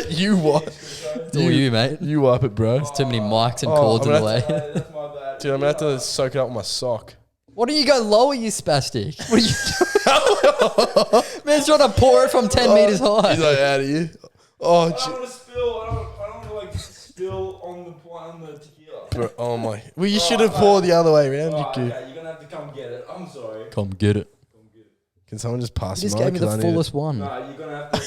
You what? It's all you, mate. You wipe it, bro. There's too many mics and cords in the way. That's my bad. Dude, I'm going to have to soak it up with my sock. Why don't you go lower, you spastic? What are you doing? Man's trying to pour it from 10 meters high. He's out of here. Oh, I don't want to spill. I don't want to spill on the tequila. Bro, oh my. Well, you should have poured the other way around. Okay, you're going to have to come get it. I'm sorry. Come get it. Can someone just pass You just me gave me the fullest one. No, you're going to have to...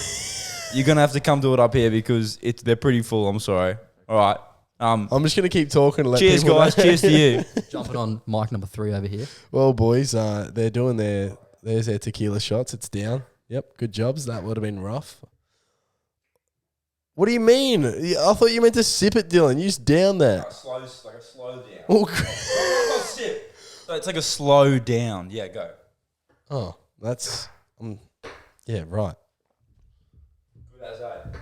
You're going to have to come do it up here because they're pretty full. I'm sorry. All right. I'm just going to keep talking. And let cheers, people guys. know. Cheers to you. Jumping on mic number 3 over here. Well, boys, they're doing there's their tequila shots. It's down. Yep, good jobs. That would have been rough. What do you mean? I thought you meant to sip it, Dylan. You just down that. Like a slow down. Oh, Not sip. So it's like a slow down. Yeah, go. Oh, that's... yeah, right. Good as that.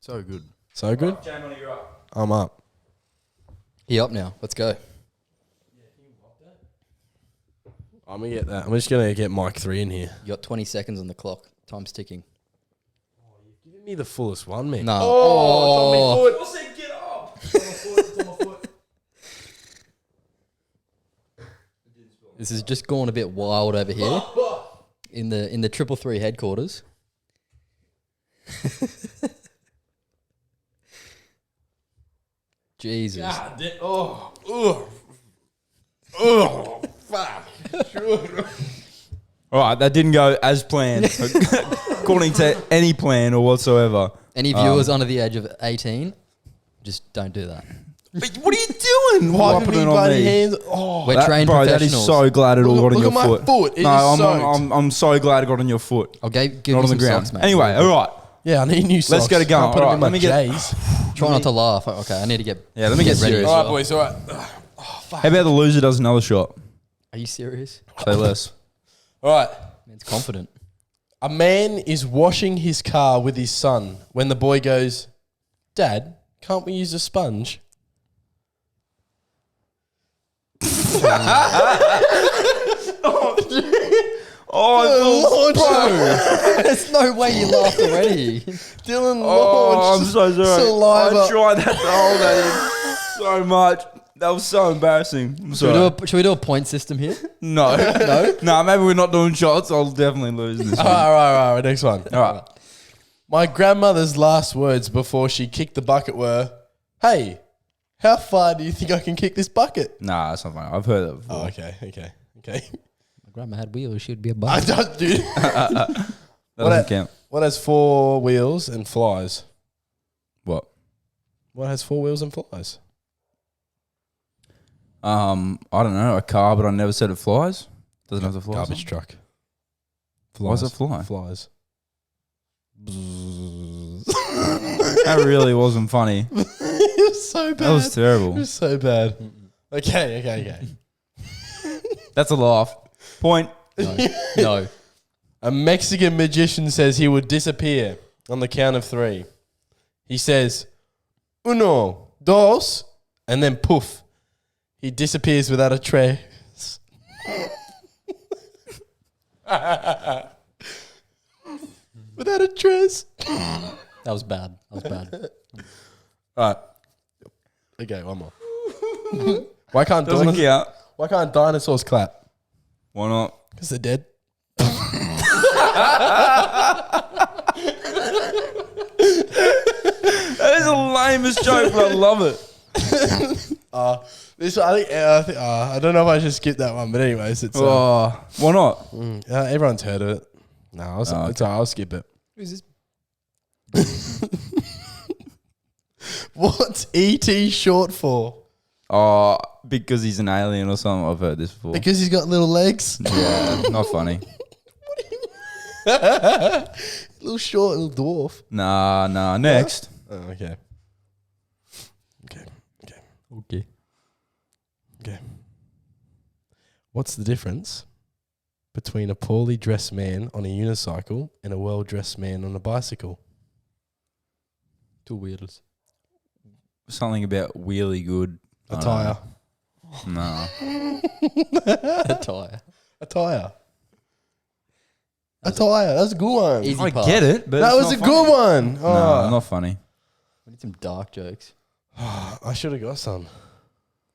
So good. So good? Jam on, you're up. I'm up. He up now. Let's go. I'm going to get that. I'm just going to get mic 3 in here. You got 20 seconds on the clock. Time's ticking. You're giving me the fullest one, man. No. Oh, it's on my foot. It's on my foot. This has just gone a bit wild over here in the 333 headquarters. Jesus. God, fuck. All right, that didn't go as planned, according to any plan or whatsoever. Any viewers under the age of 18, just don't do that. But what are you doing? Wiping Wiping me it on bloody me. hands. Oh, We're trained Bro, that professionals. is so glad it all got on look your at my foot. foot. It No, is soaked. I'm so glad it got on your foot. I'll give Not you on the some ground. socks, mate. Anyway, all right. yeah, I need new socks. Let's get it going. Can't put them Alright, in my let me get- J's. Try not to laugh. Okay, I need to get. Yeah, let me get ready. serious. as All right, well. boys. All right. How about the loser does another shot? Are you serious? Say less. All right. Man's confident. A man is washing his car with his son when the boy goes, "Dad, can't we use a sponge?" Oh, There's no way you laughed already. Dylan oh, I'm launched so sorry. saliva. I tried that to hold that in so much. That was so embarrassing. I'm sorry. Should we do a point system here? No. No, maybe we're not doing shots. I'll definitely lose this All one. right. Next one. All right. My grandmother's last words before she kicked the bucket were, "Hey, how far do you think I can kick this bucket?" Nah, that's not funny. I've heard that before. Oh, okay. My grandma had wheels. She'd be a I bug. don't, dude. That doesn't count. What has 4 wheels and flies? What? What has 4 wheels and flies? I don't know. A car, but I never said it flies. Doesn't have the flies. Garbage truck. Why does it fly? Flies. That really wasn't funny. It was so bad. That was It terrible. was so bad. Okay. That's a laugh. Point. No. A Mexican magician says he would disappear on the count of 3. He says, "Uno, dos," and then poof. He disappears without a trace. Without a trace. That was bad. All right. Okay, one more. Why can't Doesn't count. Why can't dinosaurs clap? Why not? Because they're dead. That is the lamest joke, but I love it. I don't know if I should skip that one, but anyways, it's Why not? everyone's heard of it. No, it's all right, I'll skip it. Who's this? What's ET short for? Oh, because he's an alien or something. I've heard this before. Because he's got little legs. Yeah, not funny. Little short, little dwarf. Nah. Next. Oh, okay. What's the difference between a poorly dressed man on a unicycle and a well-dressed man on a bicycle? 2 wheels. Something about wheelie good. Attire. Nah. A tyre. Attire. That's a good one. Easy I pass. get it, but That it's was a not good funny. one. Nah, not funny. We need some dark jokes. I should have got some.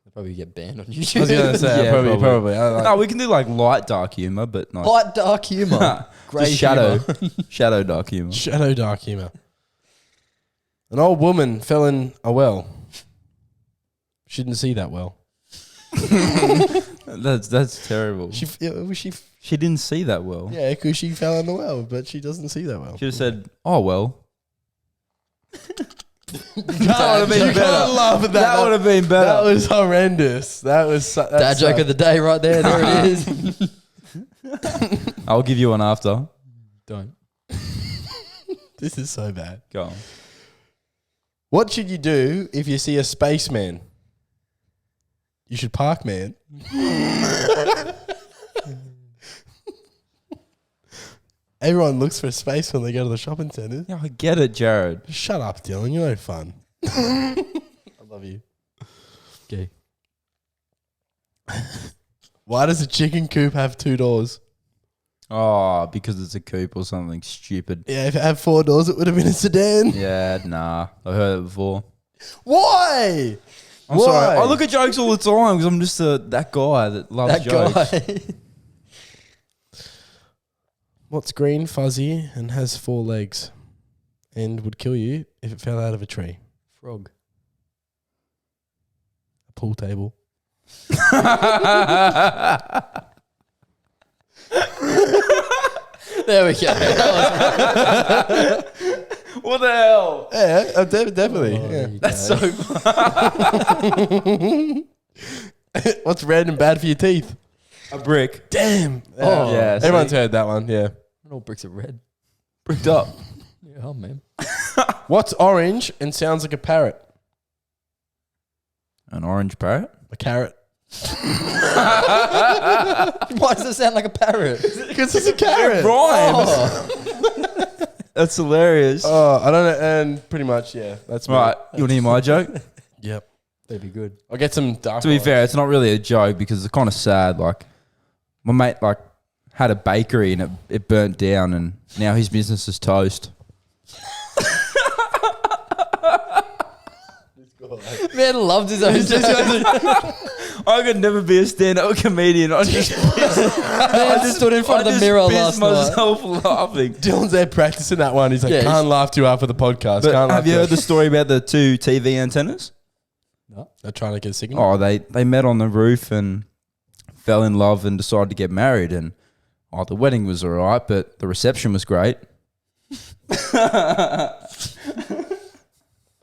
They'll probably get banned on I YouTube. was going to say, Yeah, probably. probably. No, we can do like light dark humor, but not Light dark humour. Grey just shadow, humour. shadow dark humor. Shadow dark humor. An old woman fell in a well. She didn't see that well. That's terrible. She She didn't see that well. yeah, because she fell in the well, but she doesn't see that well. She just said, "Oh well." That would have been better. Laugh at that. That would have been better. That was horrendous. That was Dad joke of the day right there. There it is. I'll give you one after. Don't. This is so bad. Go on. What should you do if you see a spaceman? You should park, man. Everyone looks for space when they go to the shopping centre. Yeah, I get it, Jared. Shut up, Dylan. You're no fun. I love you. Okay. Why does a chicken coop have 2 doors? Oh, because it's a coupe or something stupid. Yeah, if it had 4 doors, it would have been a sedan. Yeah, nah. I've heard it before. Why? I'm Why? sorry. I look at jokes all the time because I'm just that guy that loves That jokes. guy. What's green, fuzzy, and has 4 legs, and would kill you if it fell out of a tree? Frog. A pool table. There we go. What the hell? Yeah, definitely. Oh, there you That's go. so fun. What's red and bad for your teeth? A brick. Damn. Oh, yeah. Everyone's heard that one, yeah. All bricks are red. Bricked up. Yeah, oh man. What's orange and sounds like a parrot? An orange parrot? A carrot. Why does it sound like a parrot? Because it's a carrot. Rhymes. Oh. That's hilarious. Oh, I don't know. And pretty much, yeah. That's me. Right. You want to hear my joke? Yep. That'd be good. I'll get some dark. To be ones. fair, it's not really a joke because it's kind of sad. Like, my mate had a bakery and it burnt down, and now his business is toast. Man loved his own joke. I could never be a stand-up comedian. I just Man stood in front of the mirror last night. myself laughing. Dylan's there practicing that one. He's like, Yeah, can't laugh too hard for the podcast. But Can't laugh have you too heard the story about the 2 TV antennas? No. They're trying to get a signal. Oh, they met on the roof and fell in love and decided to get married. And the wedding was all right, but the reception was great.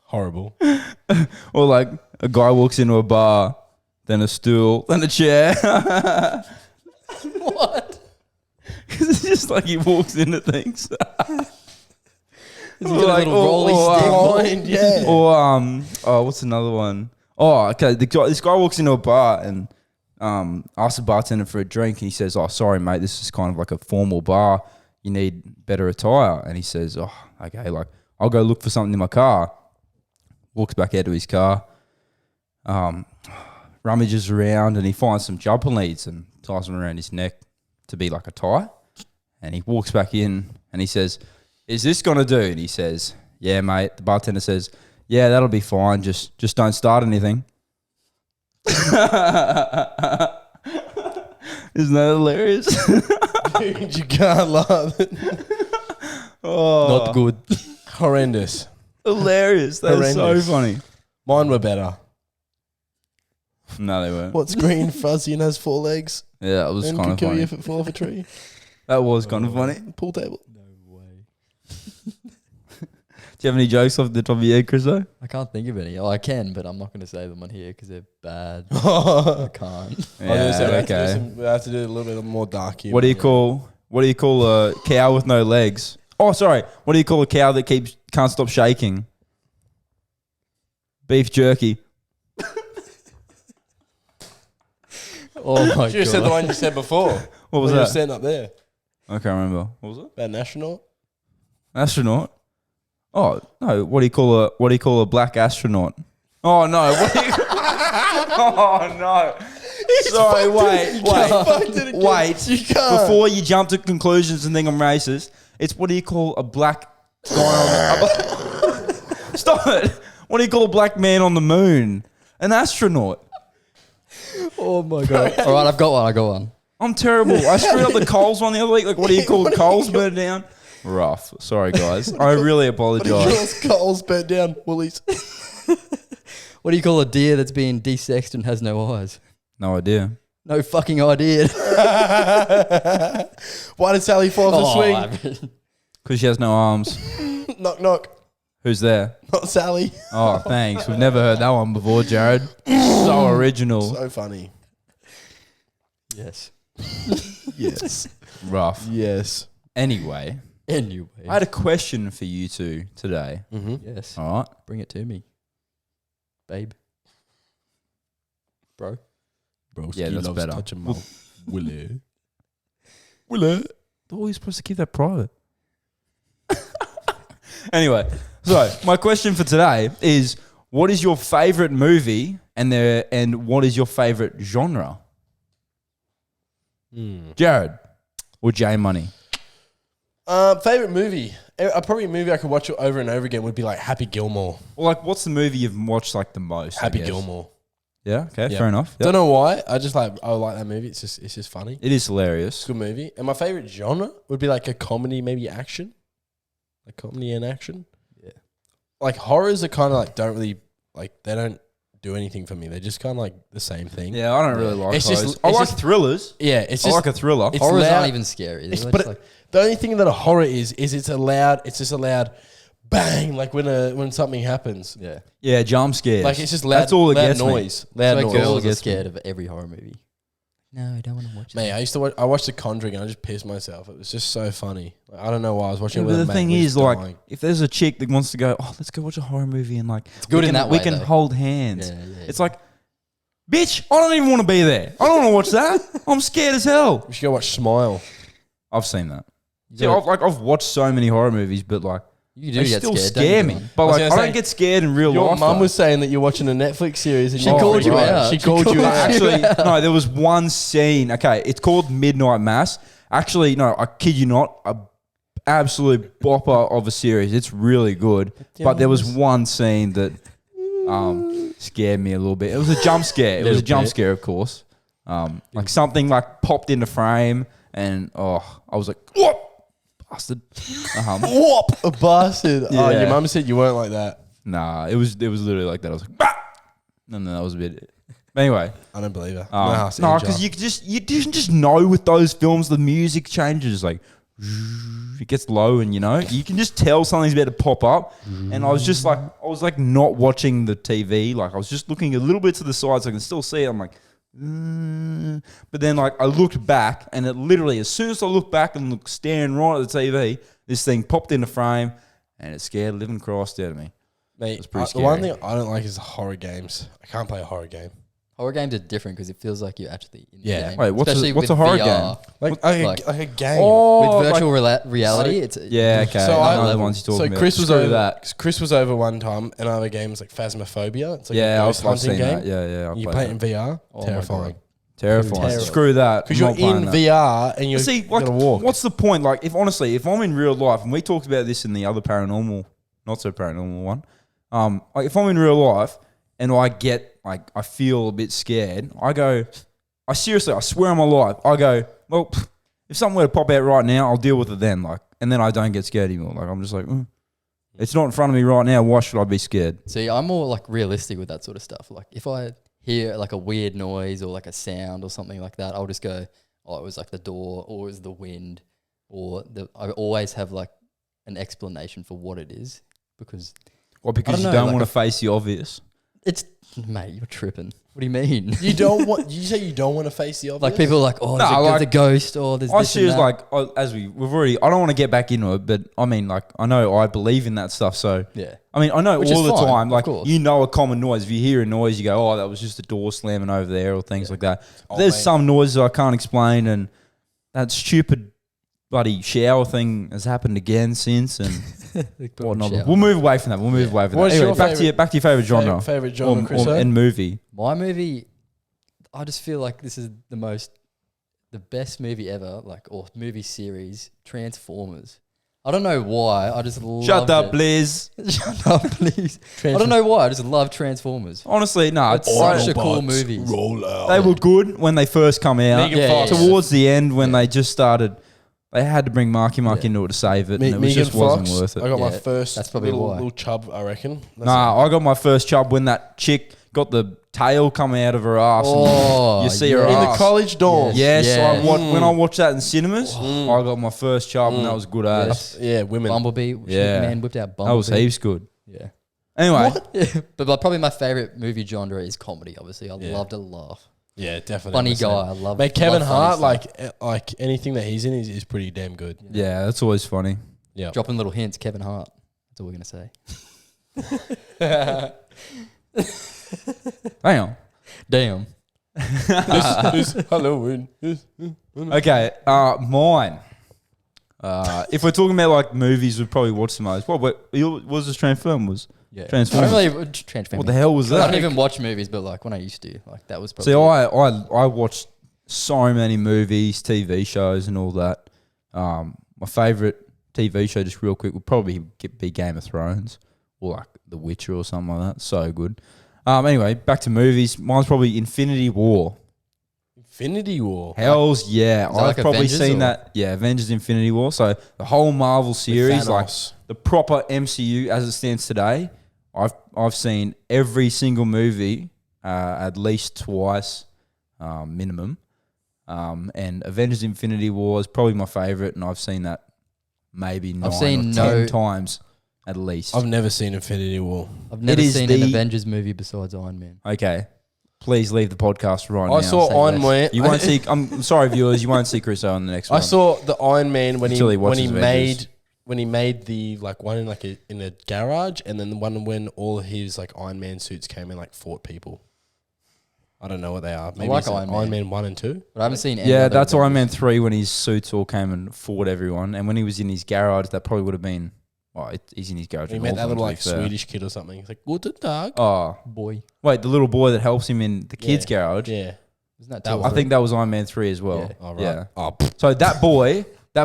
Horrible. Or like a guy walks into a bar, then a stool, then a chair. What? It's just like he walks into things. Is he got a little rolly stick? Blind, yeah. Or what's another one? Oh, okay. This guy walks into a bar and asks the bartender for a drink, and he says, "Oh, sorry, mate, this is kind of like a formal bar. You need better attire." And he says, "Oh, okay, like I'll go look for something in my car." Walks back out to his car, rummages around, and he finds some jumper leads and ties them around his neck to be like a tie. And he walks back in and he says, "Is this gonna do?" And he says, "Yeah, mate." The bartender says, "Yeah, that'll be fine. Just don't start anything." Isn't that hilarious? Dude, you can't laugh. Oh, Not good. Horrendous. hilarious. That's so Horrendous. funny. Mine were better. No, they weren't. What's green, fuzzy, and has 4 legs? Yeah, that was And kind could of kill you funny. if it fall off a tree. That was kind of funny. Pool table. No way. Do you have any jokes off the top of your head, Chris? I can't think of any. Oh, I can, but I'm not going to say them on here because they're bad. I I can't. was gonna say, okay. we have to do a little bit more dark here. What do you call a cow with no legs? Oh, sorry. What do you call a cow that can't stop shaking? Beef jerky. Oh my You said the god. one you said before. What was When you were that? standing up there. I can't remember. What was it? About an astronaut. Astronaut. Oh no. What do you call a black astronaut? Oh no. What do you? Oh no. Sorry. Wait. You can't. Before you jump to conclusions and think I'm racist, it's what do you call a black guy on Stop it. What do you call a black man on the moon? An astronaut. Oh my god. All right, I got one. I'm terrible. I screwed up the Coles one the other week. Like, what do you call Coles burned down? Rough. Sorry, guys. I really apologise. Coles burnt down. Woolies. What do you call a deer that's being desexed and has no eyes? No idea. No fucking idea. Why did Sally fall off the swing? swing. Because she has no arms. Knock, knock. Who's there? Not Sally. Oh, thanks. We've never heard that one before, Jared. So original. So funny. Yes. Yes. Rough. Yes. Anyway, Anyway. I had a question for you two today. Mm-hmm. Yes. All right. Bring it to me. Babe. Bro. Yeah, that's better. Touching my Willie. Thought we were supposed to keep that private. Anyway, so my question for today is: what is your favorite movie, and what is your favorite genre? Jared or J Money? Favorite movie? Probably a movie I could watch over and over again would be like Happy Gilmore. Or like, what's the movie you've watched like the most? I Happy guess? Gilmore. Yeah. Okay. Yeah. Fair enough. Yep. Don't know why. I like that movie. It's just funny. It is hilarious. Good movie. And my favorite genre would be like a comedy, maybe action. Like comedy and action. Yeah. Like horrors are kind of like don't really like they don't do anything for me. They're just kind of like the same thing. Yeah, I don't really like It's those. just- I it's like just- thrillers. Yeah, it's I just like a thriller. it's Horrors loud. aren't even scary. It's, They're but just like, the only thing that a horror is it's a loud. It's just a loud bang, like when something happens. yeah. Yeah, jump scares. Like it's just loud. That's all it loud gets me. noise. Loud That's why noise. girls are gets me. scared of every horror movie. No, I don't want to watch Mate, I watched The Conjuring and I just pissed myself. It was just so funny. Like, I don't know why I was watching it But with a the mate thing who was is, like, dying. if there's a chick that wants to go, oh, let's go watch a horror movie, and like, good we in can, that we way, can though. hold hands. Yeah, yeah, It's like, bitch, I don't even want to be there. I don't want to watch that. I'm scared as hell. We should go watch Smile. I've seen that. You See, gotta- I've watched so many horror movies, but like, You do they get still scared. scare don't me. you, John? But I was like, gonna I say, don't get scared in real Your life. mum though. was saying that you're watching a Netflix series and She you called freaked you out. out. She She called you called out. Actually, no, there was one scene. Okay, it's called Midnight Mass. Actually, no, I kid you not, a absolute bopper of a series. It's really good. But there was one scene that scared me a little bit. It was a jump scare. It was a Little jump bit. scare, of course. Like something like popped into frame, and I was like, "What, bastard!" Whoop, a bastard. Oh, Yeah. your mum said you weren't like that. Nah, it was literally like that. I was like, bah! And then that was a bit. But anyway, I don't believe her. no, because you just know with those films the music changes, like it gets low, and you can just tell something's about to pop up. And I was like not watching the TV, like I was just looking a little bit to the side so I can still see it. I'm like, but then like I looked back, and it literally, as soon as I looked back and looked staring right at the TV, this thing popped into frame, and it scared the living Christ out of me. Mate, It's pretty the one scary. thing I don't like is horror games. I can't play a horror game. Horror games are different because it feels like you're actually in Yeah. the game. Wait, what's Especially what's with a horror VR. game? Like a game. Oh, With virtual like, reality, it's yeah, okay. So I I- know the ones you're talking about. Chris was Screw over that. Chris was over one time, and other games like Phasmophobia. It's like Yeah, a I've ghost hunting seen game. that. Yeah, I've You played play it that. in VR. Oh my Terrifying. God. Terrifying. Terrible. Screw that. Because I'm you're not playing in that. VR and you're See, like, gonna walk. what's the point? Like, if I'm in real life, and we talked about this in the other paranormal, not so paranormal one. Like if I'm in real life and I feel a bit scared, I swear on my life, I go, well, if something were to pop out right now, I'll deal with it then. Like, and then I don't get scared anymore. Like, I'm just like, it's not in front of me right now. Why should I be scared? See, I'm more like realistic with that sort of stuff. Like if I hear like a weird noise or like a sound or something like that, I'll just go, oh, it was like the door or it was the wind I always have like an explanation for what it is because Well, because I don't you know, don't like want to face the obvious. it's, mate, you're tripping. What do you mean? You don't want. You say you don't want to face the obvious. Like people are like, oh, No, there's like- a ghost or there's I this and choose that. like I don't want to get back into it, but I mean like I know I believe in that stuff. So Yeah. I mean I know Which all is the fine, time. of Like course. you know a common noise. If you hear a noise, you go, oh, that was just a door slamming over there or things like that. Oh, There's mate. some noises I can't explain, and that stupid bloody shower thing has happened again since, and whatnot. Shower. We'll move away from that. We'll move away from What's that. your Anyway, back to your favorite genre Favorite genre, Chris. and movie. My movie, I just feel like this is the best movie ever, like, or movie series, Transformers. I don't know why. I just love Shut up, it. Liz. Shut up, please. I don't know why. I just love Transformers. Honestly, no, It's it's such a cool movie. Roll out. they were good when they first come out. Megan Fox. Towards the end, when they just started, they had to bring Marky Mark Yeah. into it to save it, and it was Megan just Fox. wasn't worth it. I got my Yeah, first. that's probably little, why. little chub. I reckon. That's Nah, I got my first chub when that chick got the tail coming out of her ass. Oh, and you see her in the ass. college dorm. Yes. Yes, Yeah. when I watched that in cinemas, I got my first chub, and that was good as. Yeah, women. Bumblebee. Yeah. Man whipped out That Bumblebee. was heaps good. Yeah. Anyway, Yeah. But probably my favorite movie genre is comedy, obviously. I Yeah. love to laugh. Yeah, definitely. Funny 100%. guy. I love Mate, Kevin love funny Hart, stuff. like anything that he's in is pretty damn good. yeah, that's always funny. Yeah. Dropping little hints, Kevin Hart. That's all we're going to say. Damn. Damn. This Halloween. Okay, mine. If we're talking about like movies, we'd probably watch the most. What was this Transformers? Yeah. Transformers. I don't really, Transformers. What the hell was I that? don't even watch movies, but like when I used to, like that was probably. See, I watched so many movies, TV shows, and all that. My favorite TV show, just real quick, would probably be Game of Thrones or like The Witcher or something like that. So good. Anyway, back to movies. Mine's probably Infinity War. Infinity War. Hells yeah. that I've like probably Avengers seen or- that. Yeah, Avengers Infinity War. So the whole Marvel series, like Thanos. the proper MCU as it stands today, I've seen every single movie at least twice, minimum. And Avengers Infinity War is probably my favorite, and I've seen that maybe 9 seen or 10 no- times at least. I've never seen Infinity War. I've never is seen an the- Avengers movie besides Iron Man. Okay. Please leave the podcast right now. I saw say Iron less. Man. You won't see. I'm sorry, viewers. You won't see Chris on the next one. I saw the Iron Man when Until he he watches Avengers. made the like one in like in a garage, and then the one when all his like Iron Man suits came and like fought people. I don't know what they are. Maybe like it's Iron Iron Man. Man 1 and 2. But I haven't seen any Yeah, other that's Iron Man Avengers. 3 when his suits all came and fought everyone, and when he was in his garage, that probably would have been. Well, he's in his garage. He in met all that of them, little to be like fair. Swedish kid or something. He's like, "Guten Tag." Oh, Boy. wait, the little boy that helps him in the kids' Yeah. garage. Yeah. Isn't that That two or one. I three? think that was Iron Man 3 as well. Yeah. Oh, right. Yeah. Oh, pfft. So that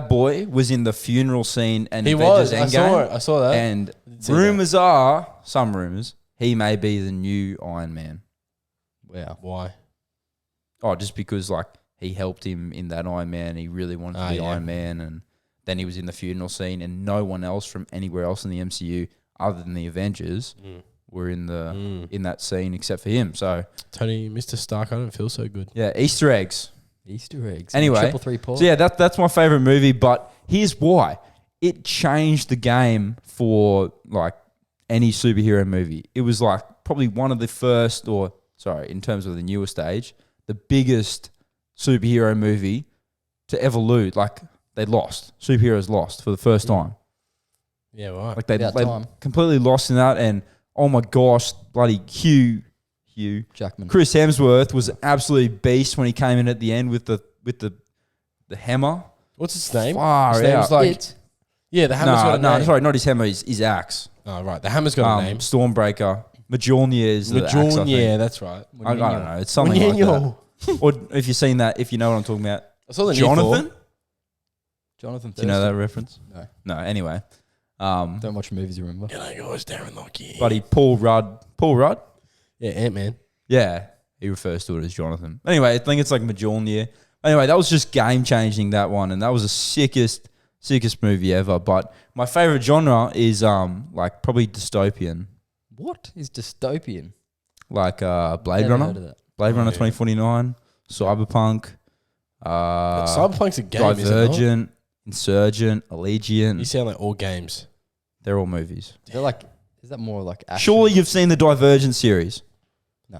boy was in the funeral scene and He Avengers was. I saw Endgame. it. I saw that. And see rumors are, some rumors, he may be the new Iron Man. Wow. Why? Oh, just because like he helped him in that Iron Man, he really wanted to be yeah. Iron Man, and then he was in the funeral scene, and no one else from anywhere else in the MCU other than the Avengers were in the in that scene except for him. So Tony, Mr. Stark, I don't feel so good. yeah, Easter eggs. Easter eggs. Anyway, Triple three port. So yeah, that's my favorite movie. But here's why: it changed the game for like any superhero movie. It was like probably one of the first, or sorry, in terms of the newer stage, the biggest superhero movie to ever lose. Like they lost, superheroes lost for the first time. Yeah, right. Like they About time. completely lost in that, and oh my gosh, bloody Hugh Jackman. Chris Hemsworth was an absolute beast when he came in at the end with the hammer. What's his name? Far His name's out. like It. yeah. The hammer's got a No, name. sorry, not his hammer, his axe. Oh, right. The hammer's got a name. Stormbreaker. Mjolnir is the axe, I think. Yeah, that's right. I don't know. It's something like Munino. that. Or if you've seen that, if you know what I'm talking about. I saw the Jonathan? Jonathan. Do you know that Thurston. reference? No. No, anyway. Don't watch movies, you remember? G'day guys, Darren Lockie. Buddy, Paul Rudd. Paul Rudd? Yeah, Ant-Man. Yeah, he refers to it as Jonathan. Anyway, I think it's like Mjolnir. Anyway, that was just game changing, that one, and that was the sickest movie ever. But my favorite genre is like probably dystopian, What is dystopian? like Blade Never heard of Runner, that. Blade Runner yeah. 2049, Cyberpunk, Cyberpunk's a game, isn't it? Divergent, Insurgent, You Allegiant. sound like all games. They're all movies. They're like, is that more like action? Surely you've seen the Divergent series. No.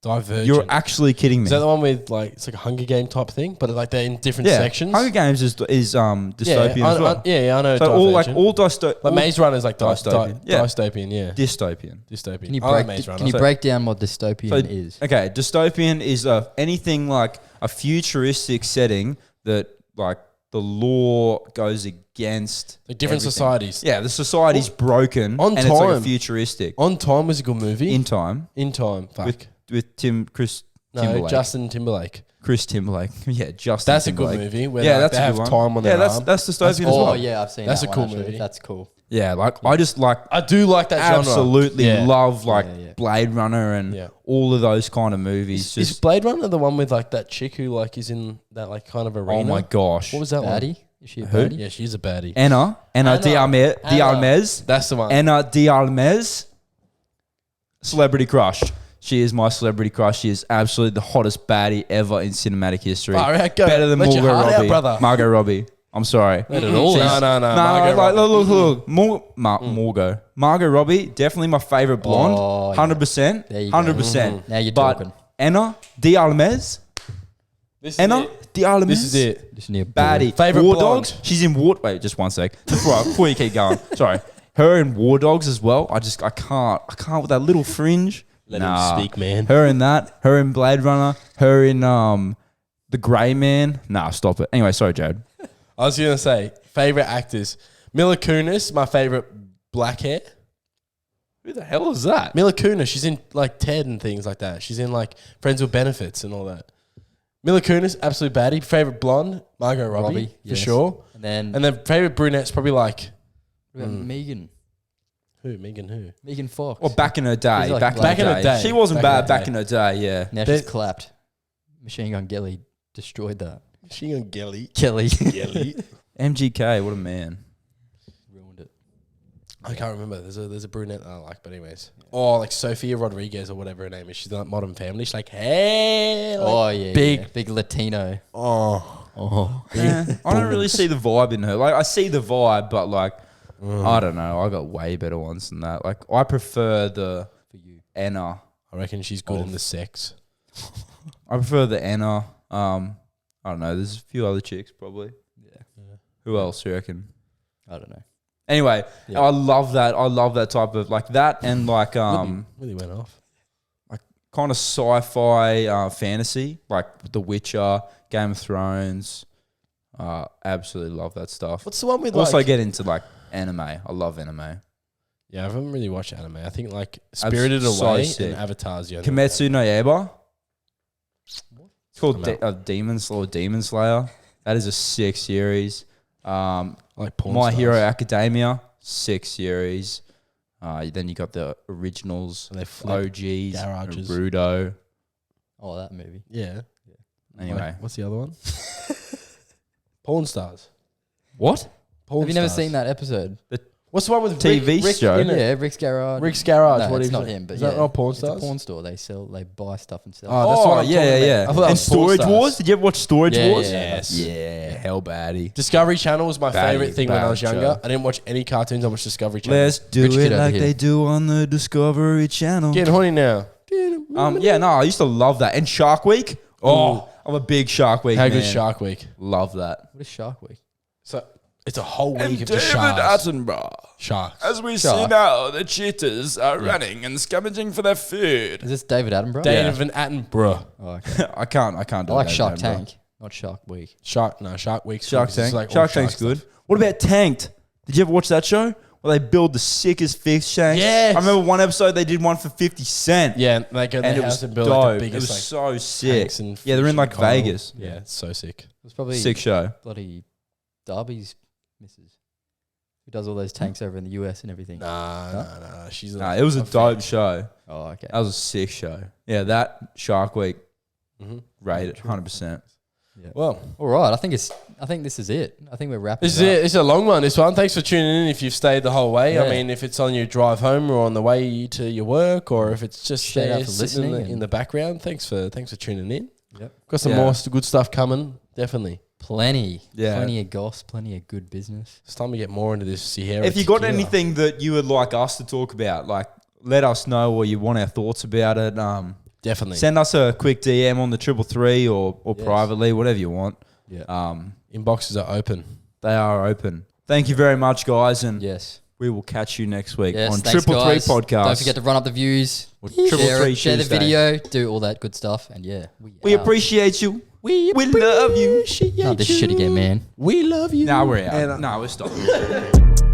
Divergent. You're actually kidding me. Is that the one with like it's like a Hunger Game type thing, but like they're in different yeah, sections? Hunger Games is dystopian yeah, as well. yeah, I know. So all Divergent. all Maze Runner is like dystopian. Yeah. dystopian, yeah. dystopian. Dystopian. Can you I like break? Maze Runner. Can you So- break down what dystopian So- is? Okay, dystopian is anything like a futuristic setting that like the law goes against Like different everything. societies. Yeah, the society's broken on and it's like a time. futuristic. On Time was a good movie. In time In Time. Fuck. with Chris no, Timberlake. Justin Timberlake. Chris Timberlake. Yeah, Justin That's a Timberlake. good movie where Yeah, like, that's they a have good one. time on Yeah, their arm. that's dystopian as Oh well. yeah, I've seen That's that a one, cool actually. movie. That's cool. Yeah, like I just like I do like that genre. absolutely Yeah. love like Yeah, yeah. Blade Runner and Yeah. all of those kind of movies. Is Just Blade Runner the one with like that chick who like is in that like kind of arena? oh my gosh, What was that one? Baddie? Is she a Who? baddie? Yeah, she's a baddie. Anna Anna. Diarmez. That's the one. Anna Diarmez, celebrity crush. She is my celebrity crush. She is absolutely the hottest baddie ever in cinematic history. Far out, go. Better than Let your Margot heart out, Robbie. brother. Margot Robbie. I'm sorry. Let it all She's- out. No, No, Margot like, Robbie. look. Margot Robbie, definitely my favorite blonde. Oh, yeah. 100%. There you go. 100%. Now you're But talking. Anna Diarmez. This is Anna it. Diarmez. This is it. Just near Baddie. Favourite War blonde. Dogs. She's in War. Wait, just one sec. Before you keep going. Sorry. Her in War Dogs as well. I can't with that little fringe. Let him speak, man. Her in that. Her in Blade Runner. Her in The Grey Man. Nah, stop it. Anyway, sorry, Jared. I was gonna say favorite actors. Mila Kunis, my favorite black hair. Who the hell is that? Mila Kunis, she's in like Ted and things like that. She's in like Friends with Benefits and all that. Mila Kunis, absolute baddie. Favorite blonde, Margot Robbie, for yes. sure. And then And then favorite brunette's probably like what about Megan. Who? Megan who? Megan Fox. Well, back in her day. She's like Back in the day. She wasn't Back in bad the back day. in her day, yeah. Now she's clapped. Machine Gun Kelly destroyed that. She on Gelly. Kelly. Gelly. MGK, what a man. Ruined it. I can't remember. There's a brunette that I like, but anyways. Oh, like Sophia Rodriguez or whatever her name is. She's like Modern Family. She's like, hey. Like, Oh, yeah. big. Yeah. Big Latino. Oh. Yeah, I don't really see the vibe in her. Like, I see the vibe, but like, I don't know. I got way better ones than that. Like, I prefer the For you. I Anna. reckon she's good in the sex. I prefer the Anna. I don't know. There's a few other chicks probably. Yeah. Who else do you reckon? I don't know. Anyway, Yeah. I love that. I love that type of like that and like Really went off. kind of sci-fi fantasy, like The Witcher, Game of Thrones. Absolutely love that stuff. What's the one with Also like... get into like anime. I love anime. Yeah, I haven't really watched anime. I think like Spirited so Away sick. and Avatar's the only Kimetsu no Yaiba. It's called I'm Demon Slayer. That is a sick series. like porn My stars. Hero Academia, sick series. Then you got the originals, And they flip OGs, garages. Naruto. Oh, that movie. Yeah. Anyway, Like, what's the other one? Porn stars. what? Porn Have you never stars. seen that episode? What's the one with TV Rick show? in it? Yeah, Rick's Garage. Rick's Garage. No, what it's is not it? him, but is yeah. that not porn It's stars? a porn store. They buy stuff and sell. Oh, that's what I'm yeah, talking yeah. about. I thought that And was Porn Storage Stars. Wars? Did you ever watch Storage Yeah, Wars? yeah. Yes. Yeah, hell baddie. Discovery Channel was my Batty, favorite thing when I was bad younger. show. I didn't watch any cartoons. I watched Discovery Channel. Let's do Rich kid it over like here. they do on the Discovery Channel. Getting horny now. Yeah, no, I used to love that. And Shark Week. Oh, I'm a big Shark Week How man. good Shark Week. Love that. What is Shark Week? So it's a whole week of just sharks. Attenborough. Sharks. As we Shark. see now, the cheetahs are running and scavenging for their food. Is this David Attenborough? David Van Attenborough. Oh, okay. I can't do I like that, Shark man, bro. Tank, not Shark Week. Shark Week's Shark good 'cause it's Tank. like all Shark Tank's shark good. stuff. What about Tanked? Did you ever watch that show? Where they build the sickest fish shanks. Yes. I remember one episode they did one for 50 cent. Yeah, and they go in And the it was house and build dope. like the It biggest was like so sick. tanks and Yeah, they're in fish like and coral. Vegas. Yeah, it's so sick. It was probably Sick show. bloody Darby's missus, who does all those tanks over in the US and everything. Nah. She's Nah, it was a dope show. Oh, okay. That was a sick show. Yeah, that Shark Week Mhm. rated 100%. Well, All right. I think this is it. I think we're wrapping. this is it up. it. It's a long one, this one. Thanks for tuning in if you've stayed the whole way. I Yeah. mean, if it's on your drive home or on the way to your work or if it's just Shout out there for sitting in listening in the background, thanks for tuning in. Yep. Got some Yeah. more good stuff coming, definitely. Plenty. Yeah. Plenty of goss. Plenty of good business. It's time to get more into this Sierra If you got tequila. anything that you would like us to talk about, like let us know or you want our thoughts about it. Definitely. Send us a quick DM on the 333 or Yes. privately, whatever you want. Yeah. Inboxes are open. They are open. Thank you very much, guys, and Yes. we will catch you next week Yes. on Thanks, 333 guys. Podcast. Don't forget to run up the views. Or 333 Share the Tuesday. video. Do all that good stuff. And yeah, We out. appreciate you. We love you. Not this shit again, man. We love you. Nah, we're out. And, Nah, we're stopping.